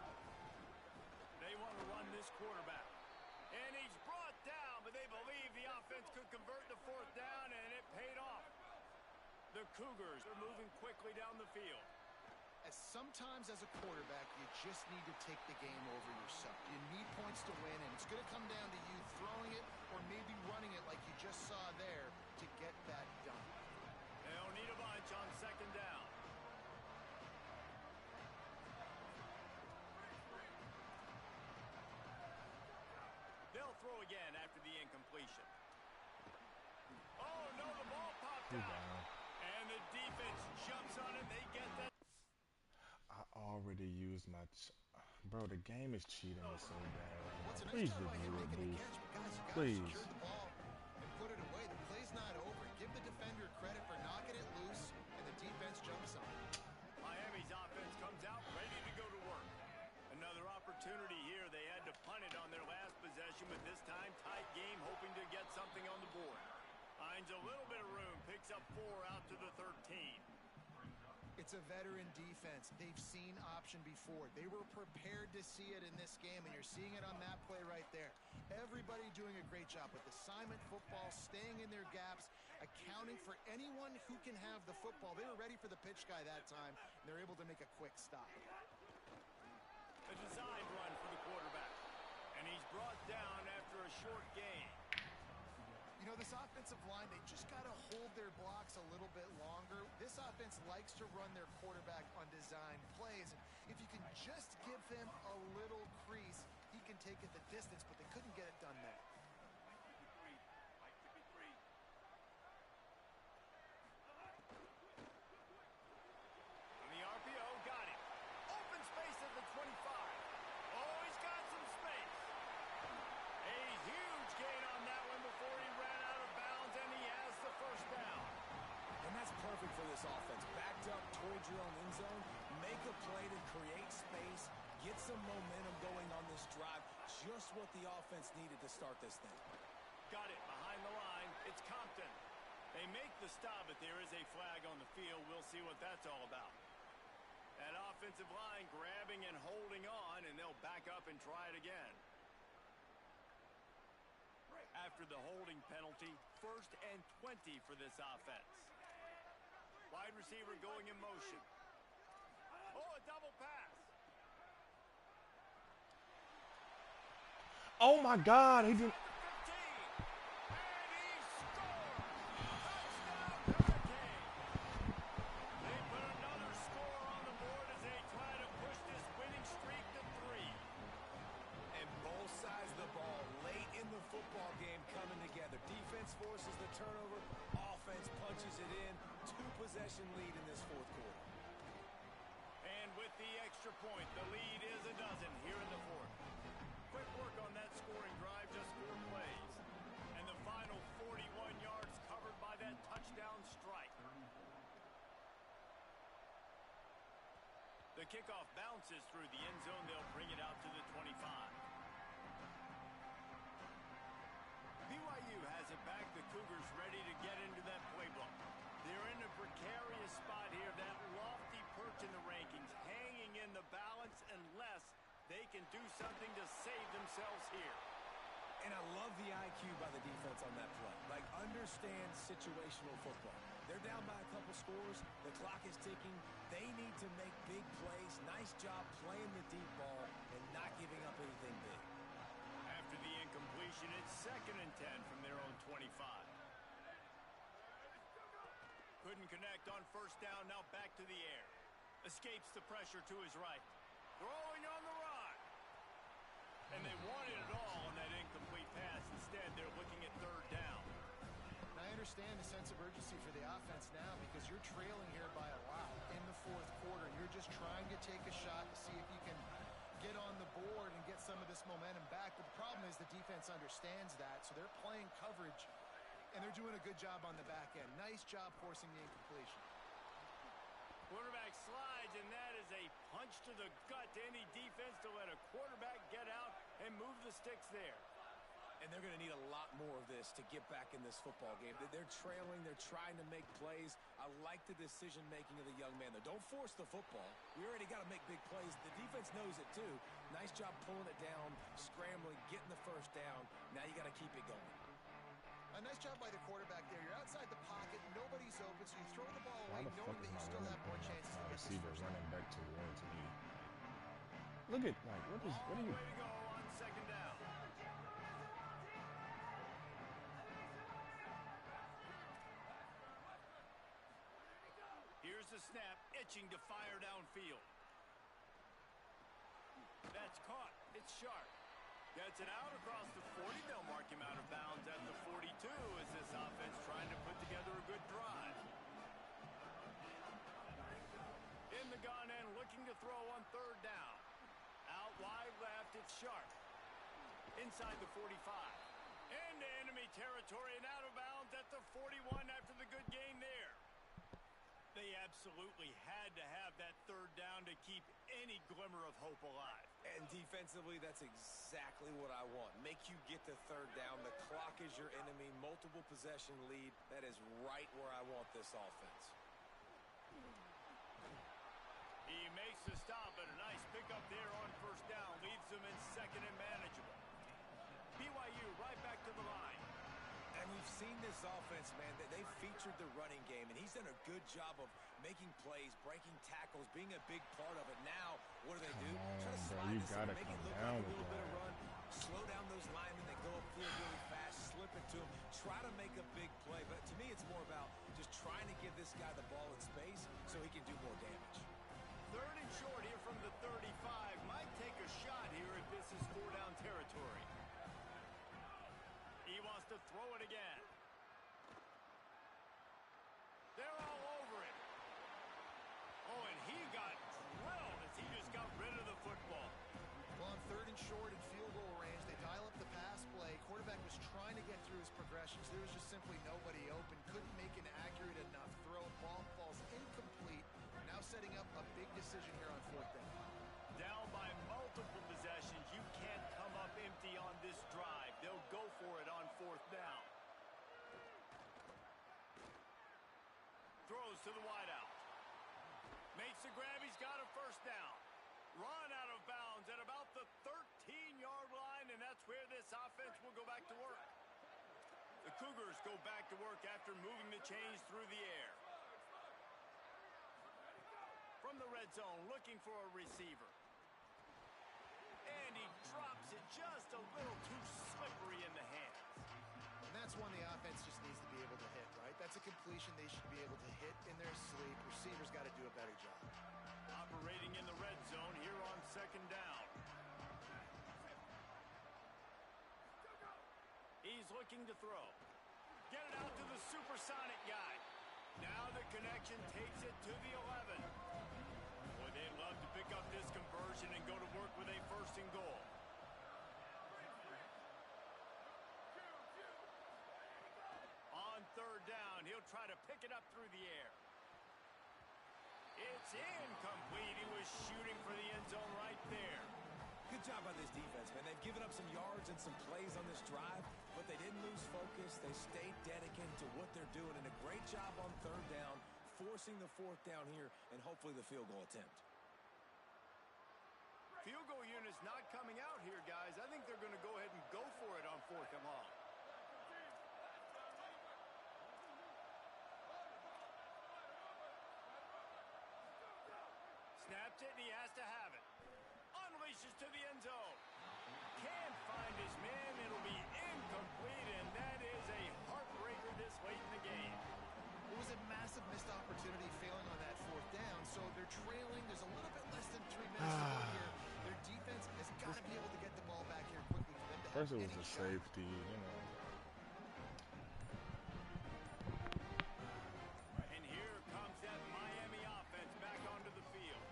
They want to run this quarterback. And he's brought down, but they believe the offense could convert the 4th down, and it paid off. The Cougars are moving quickly down the field. As sometimes as a quarterback, you just need to take the game over yourself. You need points to win, and it's going to come down to you throwing it or maybe running it like you just saw there to get that done. They'll need a bunch on second down. They'll throw again after the incompletion. Oh, no, the ball popped out. And the defense jumps on it. They get that. I already used my... Bro, the game is cheating me so bad right now. Please just do it, boost. Please. Secure the ball and put it away. The play's not over. Give the defender credit for knocking it loose, and the defense jumps on it. Miami's offense comes out ready to go to work. Another opportunity here. They had to punt it on their last possession, but this time tight game, hoping to get something on the board. Finds a little bit of room, picks up 4 out to the 13. It's a veteran defense. They've seen option before. They were prepared to see it in this game, and you're seeing it on that play right there. Everybody doing a great job with assignment football, staying in their gaps, accounting for anyone who can have the football. They were ready for the pitch guy that time, and they're able to make a quick stop. A design run for the quarterback, and he's brought down after a short gain. You know, this offensive line, they just got to hold their blocks a little bit longer. This offense likes to run their quarterback on design plays. And if you can just give them a little crease, he can take it the distance, but they couldn't get it done there. On the RPO, got him. Open space at the 25. Oh, he's got some space. A huge gain on that one before he ran out of bounds, and he has the first down. And that's perfect for this offense. Backed up towards your own end zone, make a play to create space, get some momentum going on this drive. Just what the offense needed to start this thing. Got it behind the line. It's Compton. They make the stop, but there is a flag on the field. We'll see what that's all about. That offensive line grabbing and holding on, and they'll back up and try it again. After the holding penalty, 1st and 20 for this offense. Wide receiver going in motion. Oh, a double pass. Oh my God, he didn't... Football game coming together. Defense forces the turnover. Offense punches it in. 2-possession lead in this 4th quarter. And with the extra point, the lead is a dozen here in the 4th. Quick work on that scoring drive, just 4 plays. And the final 41 yards covered by that touchdown strike. The kickoff bounces through the end zone. They'll bring it out to the 25. BYU has it back. The Cougars ready to get into that playbook. They're in a precarious spot here. That lofty perch in the rankings, hanging in the balance unless they can do something to save themselves here. And I love the IQ by the defense on that play. Like, understand situational football. They're down by a couple scores. The clock is ticking. They need to make big plays. Nice job playing the deep ball and not giving up anything big. After the incompletion, it's 2nd and 10 from their own 25. Couldn't connect on 1st down, now back to the air. Escapes the pressure to his right. Throwing on the run. And they wanted it all on that incomplete pass. Instead, they're looking at 3rd down. And I understand the sense of urgency for the offense now because you're trailing here by a lot in the 4th quarter. You're just trying to take a shot to see if you can get on the board and get some of this momentum back. But the problem is the defense understands that, so they're playing coverage, and they're doing a good job on the back end. Nice job forcing the incompletion. Quarterback slides, and that is a punch to the gut to any defense to let a quarterback get out and move the sticks there. And they're going to need a lot more of this to get back in this football game. They're trailing. They're trying to make plays. I like the decision-making of the young man, though. Don't force the football. We already got to make big plays. The defense knows it, too. Nice job pulling it down, scrambling, getting the 1st down. Now you got to keep it going. A nice job by the quarterback there. You're outside the pocket. Nobody's open, so you throw the ball Why away the fuck knowing is that you my still running have more back chances to get this receiver 1st down. running back towards me? Look at, like, what are you... Way to go on 2nd down. the snap, itching to fire downfield. That's caught. It's sharp. Gets it out across the 40. They'll mark him out of bounds at the 42 as this offense trying to put together a good drive. In the gun and looking to throw on third down. Out wide left, it's sharp. Inside the 45. Into enemy territory and out of bounds at the 41 after the good gain there. They absolutely had to have that third down to keep any glimmer of hope alive. And defensively, that's exactly what I want. Make you get the third down. The clock is your enemy. Multiple possession lead. That is right where I want this offense. He makes the stop, and a nice pickup there on first down. Leaves them in second and manageable. BYU right back to the line. And we've seen this offense, man, that they've featured the running game, and he's done a good job of making plays, breaking tackles, being a big part of it. Now, what do? Try to slide this in, make it look like a little bit of run, slow down those linemen that go upfield really fast, slip it to him, try to make a big play. But to me, it's more about just trying to give this guy the ball in space so he can do more damage. Third and short here from the 35. Might take a shot here if this is four-down territory. He wants to throw it again. They're all over it. Oh, and he got drilled as he just got rid of the football. Well, on third and short and field goal range, they dial up the pass play. Quarterback was trying to get through his progressions. There was just simply nobody open. Couldn't make an accurate enough throw. Ball falls incomplete. Now setting up a big decision here on fourth down. Down by multiple possessions. You can't come up empty on this drive. They'll go for it on fourth down. Throws to the wideout. Makes the grab. He's got a first down. Run out of bounds at about the 13-yard line, and that's where this offense will go back to work. The Cougars go back to work after moving the chains through the air. From the red zone, looking for a receiver. And he drops it just a little too slippery in the hands. And that's one the offense just needs to be able to hit, right? That's a completion they should be able to hit in their sleep. Receivers got to do a better job. Operating in the red zone here on second down. He's looking to throw. Get it out to the supersonic guy. Now the connection takes it to the 11. Boy, they'd love to pick up this conversion and go to work with a first and goal. On third down, he'll try to pick it up through the air. It's incomplete. He was shooting for the end zone right there. Good job by this defense, man. They've given up some yards and some plays on this drive, but they didn't lose focus. They stayed dedicated to what they're doing, and a great job on third down, forcing the fourth down here, and hopefully the field goal attempt. Field goal unit's not coming out here, guys. I think they're going to go ahead and go for it on fourth and long. Snaps it, and he has to have it. Unleashes to the end zone. Can't find his man. It'll be incomplete, and that is a heartbreaker this late in the game. It was a massive missed opportunity failing on that fourth down, so they're trailing. There's a little bit less than 3 minutes to go here. Their defense has got to be able to get the ball back here quickly for them to have First it was any a shot. safety, you know. And here comes that Miami offense back onto the field.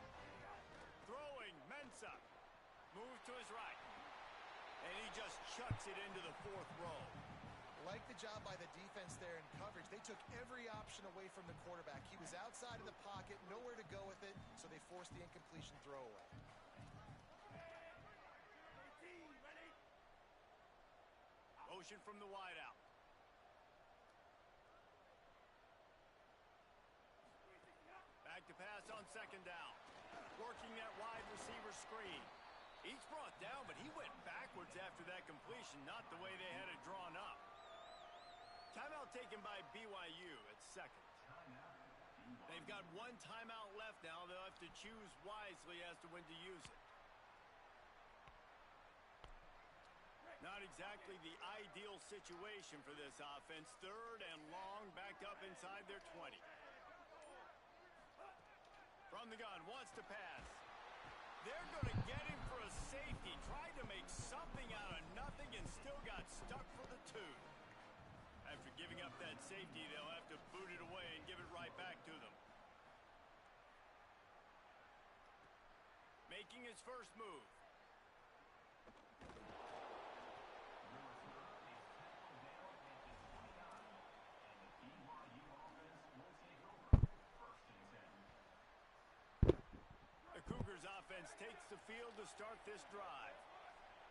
Throwing, Mensah. Moves to his right. And he just chucks it into the fourth row. Like the job by the defense there in coverage. They took every option away from the quarterback. He was outside of the pocket, nowhere to go with it, so they forced the incompletion throwaway. Motion from the wideout. Back to pass on second down. Working that wide receiver screen. Each brought down, but he went backwards after that completion, not the way they had it drawn up. Timeout taken by BYU at second. They've got one timeout left now. They'll have to choose wisely as to when to use it. Not exactly the ideal situation for this offense. Third and long, backed up inside their 20. From the gun, wants to pass. They're going to get him for a safety. Tried to make something out of nothing and still got stuck for the 2. After giving up that safety, they'll have to boot it away and give it right back to them. Making his first move. The Cougars offense takes the field to start this drive.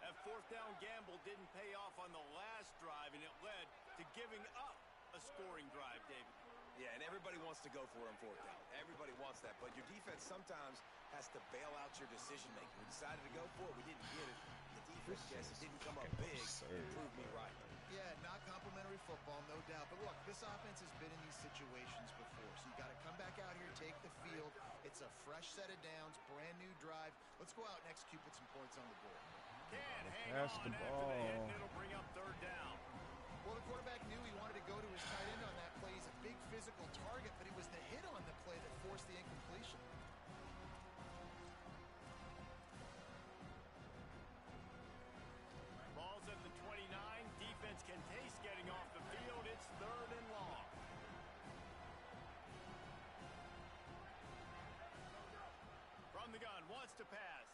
That 4th down gamble didn't pay off on the last drive, and it led to giving up a scoring drive, David. Yeah, and everybody wants to go for it on 4th down. Everybody wants that, but your defense sometimes has to bail out your decision-making. We decided to go for it. We didn't get it. The defense, guess it didn't come up big and prove me right. Yeah, not complimentary football, no doubt. But look, this offense has been in these situations before, so you got to come back out here, take the field. It's a fresh set of downs, brand new drive. Let's go out and execute, put some points on the board. Can't hang Pass on the after ball. the hit, and it'll bring up 3rd down. Well, the quarterback knew he wanted to go to his tight end on that play. He's a big physical target, but it was the hit on the play that forced the incompletion. Ball's at the 29. Defense can taste getting off the field. It's 3rd and long. From the gun, wants to pass.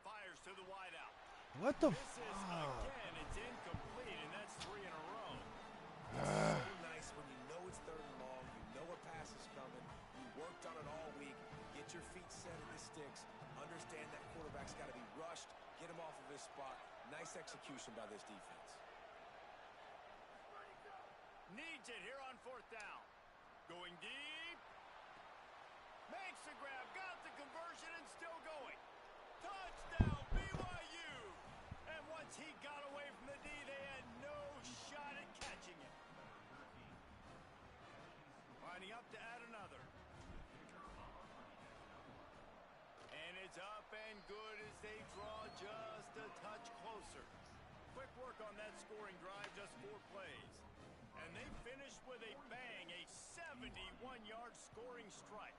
Fires to the wideout. What the This is, again, it's incomplete, and that's 3 in a row. It's so nice when you know it's 3rd and long, you know a pass is coming, you worked on it all week, get your feet set in the sticks, understand that quarterback's got to be rushed, get him off of his spot. Nice execution by this defense. Needs it here on 4th down. Going deep. Makes the grab, got the conversion, and still going. Touchdown, BYU! And once he got away from the D, they had no shot at catching him. Lining up to add another. And it's up and good as they draw just a touch closer. Quick work on that scoring drive, just 4 plays. And they finished with a bang, a 71-yard scoring strike.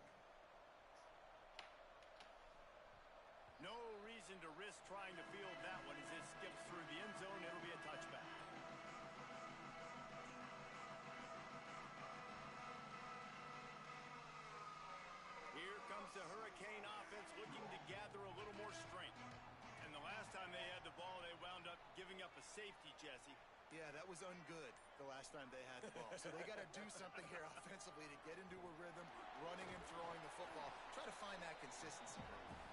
No reason to risk trying to field that one as it skips through the end zone. It'll be a touchback. Here comes the Hurricane offense looking to gather a little more strength. And the last time they had the ball, they wound up giving up a safety, Jesse. Yeah, that was ungood the last time they had the ball. So they got to do something here offensively to get into a rhythm, running and throwing the football. Try to find that consistency.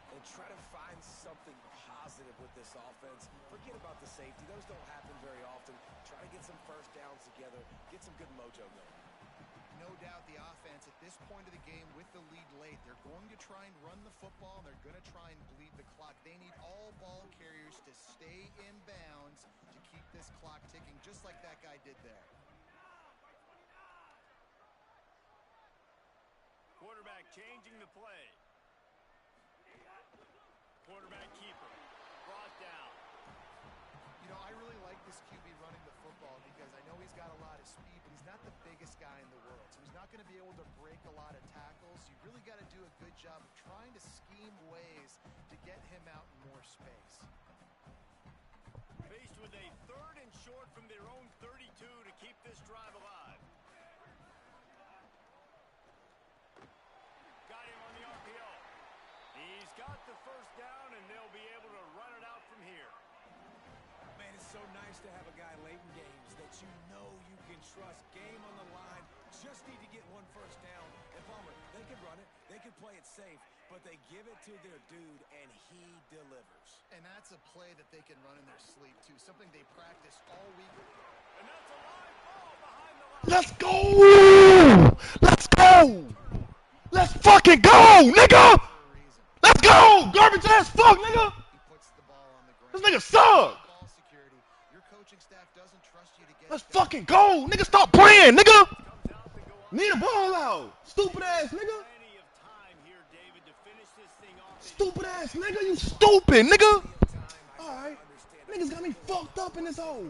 And try to find something positive with this offense. Forget about the safety. Those don't happen very often. Try to get some 1st downs together. Get some good mojo going. No doubt the offense at this point of the game with the lead late, they're going to try and run the football, and they're going to try and bleed the clock. They need all ball carriers to stay in bounds to keep this clock ticking, just like that guy did there. Quarterback changing the play. Quarterback keeper. Brought down. You know, I really like this QB running the football because I know he's got a lot of speed, but he's not the biggest guy in the world. So he's not going to be able to break a lot of tackles. You really got to do a good job of trying to scheme ways to get him out in more space. Faced with a 3rd and short from their own 32 to keep this drive alive. Got him on the RPO. He's got the 1st down, and they'll be able to run it out from here. Man, it's so nice to have a guy late in games that you know you can trust. Game on the line. Just need to get 1 1st down. And Palmer, they can run it. They can play it safe. But they give it to their dude, and he delivers. And that's a play that they can run in their sleep, too. Something they practice all week. And that's a live ball behind the line. Let's go! Let's go! Let's fucking go, nigga! Let's go! Garbage ass fuck, nigga! This nigga suck! Let's fucking go! Nigga, stop playing, nigga! Need a ball out! Stupid ass nigga! Stupid ass nigga, you stupid nigga! Alright. Niggas got me fucked up in this hole.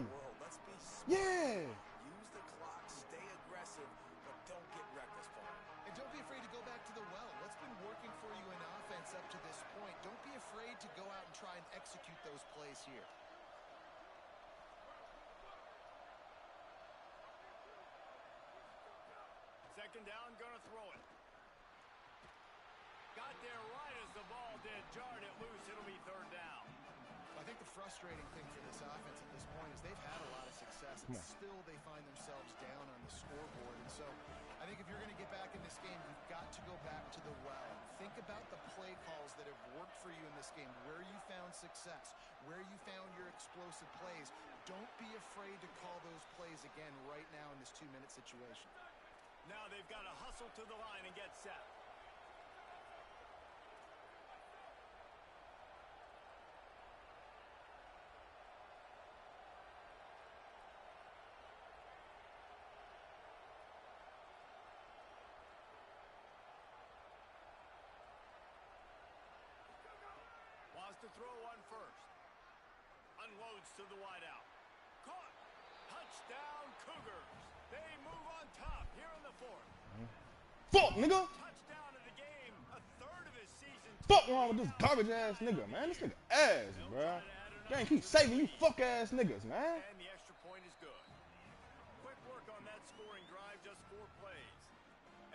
Yeah. Use the clock, stay aggressive, but don't get reckless, Paul. And don't be afraid to go back to the well. What's been working for you in execute those plays here. Second down, gonna throw it. Got there right as the ball did. Jarred it loose. It'll be third down. I think the frustrating thing for this offense at this point is they've had a lot of success, and still they find themselves down on the scoreboard. And so I think if you're going to get back in this game, you've got to go back to the well. Think about the play calls that have worked for you in this game, where you found success, where you found your explosive plays. Don't be afraid to call those plays again right now in this 2-minute situation. Now they've got to hustle to the line and get set. Wants to throw one first. Unloads to the wideout. Caught. Touchdown Cougars. They move on top here in the fourth. Fuck, nigga. Touchdown of the game. A third of his season. Fuck wrong with this garbage ass nigga, man. This nigga ass, bro. Gang, keep saving you fuck ass niggas, man. And the extra point is good. Quick work on that scoring drive, just 4 plays.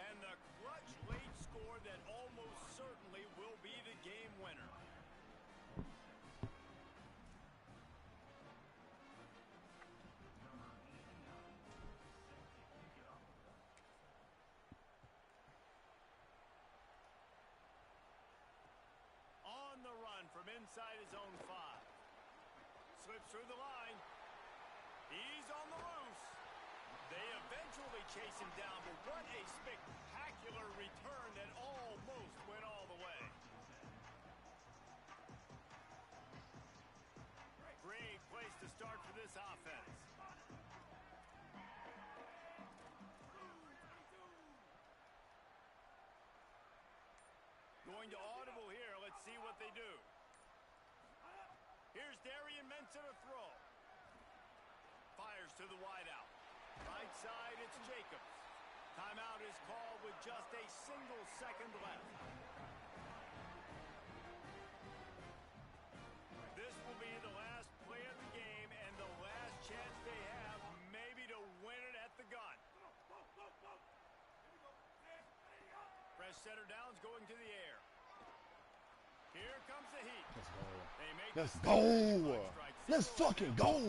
And the clutch late score that almost certainly will be the game winner. On the run from inside his own 5. Slips through the line. He's on the loose. They eventually chase him down, but what a spectacular return that almost went all the way. Great place to start for this offense. Going to audible here. Let's see what they do. Here's Darian Mensa to throw. Fires to the wideout. Right side, it's Jacobs. Timeout is called with just a single second left. This will be the last play of the game and the last chance they have maybe to win it at the gun. Fresh center downs going to the air. Here comes the heat. Let's go. Let's go. Let's fucking go.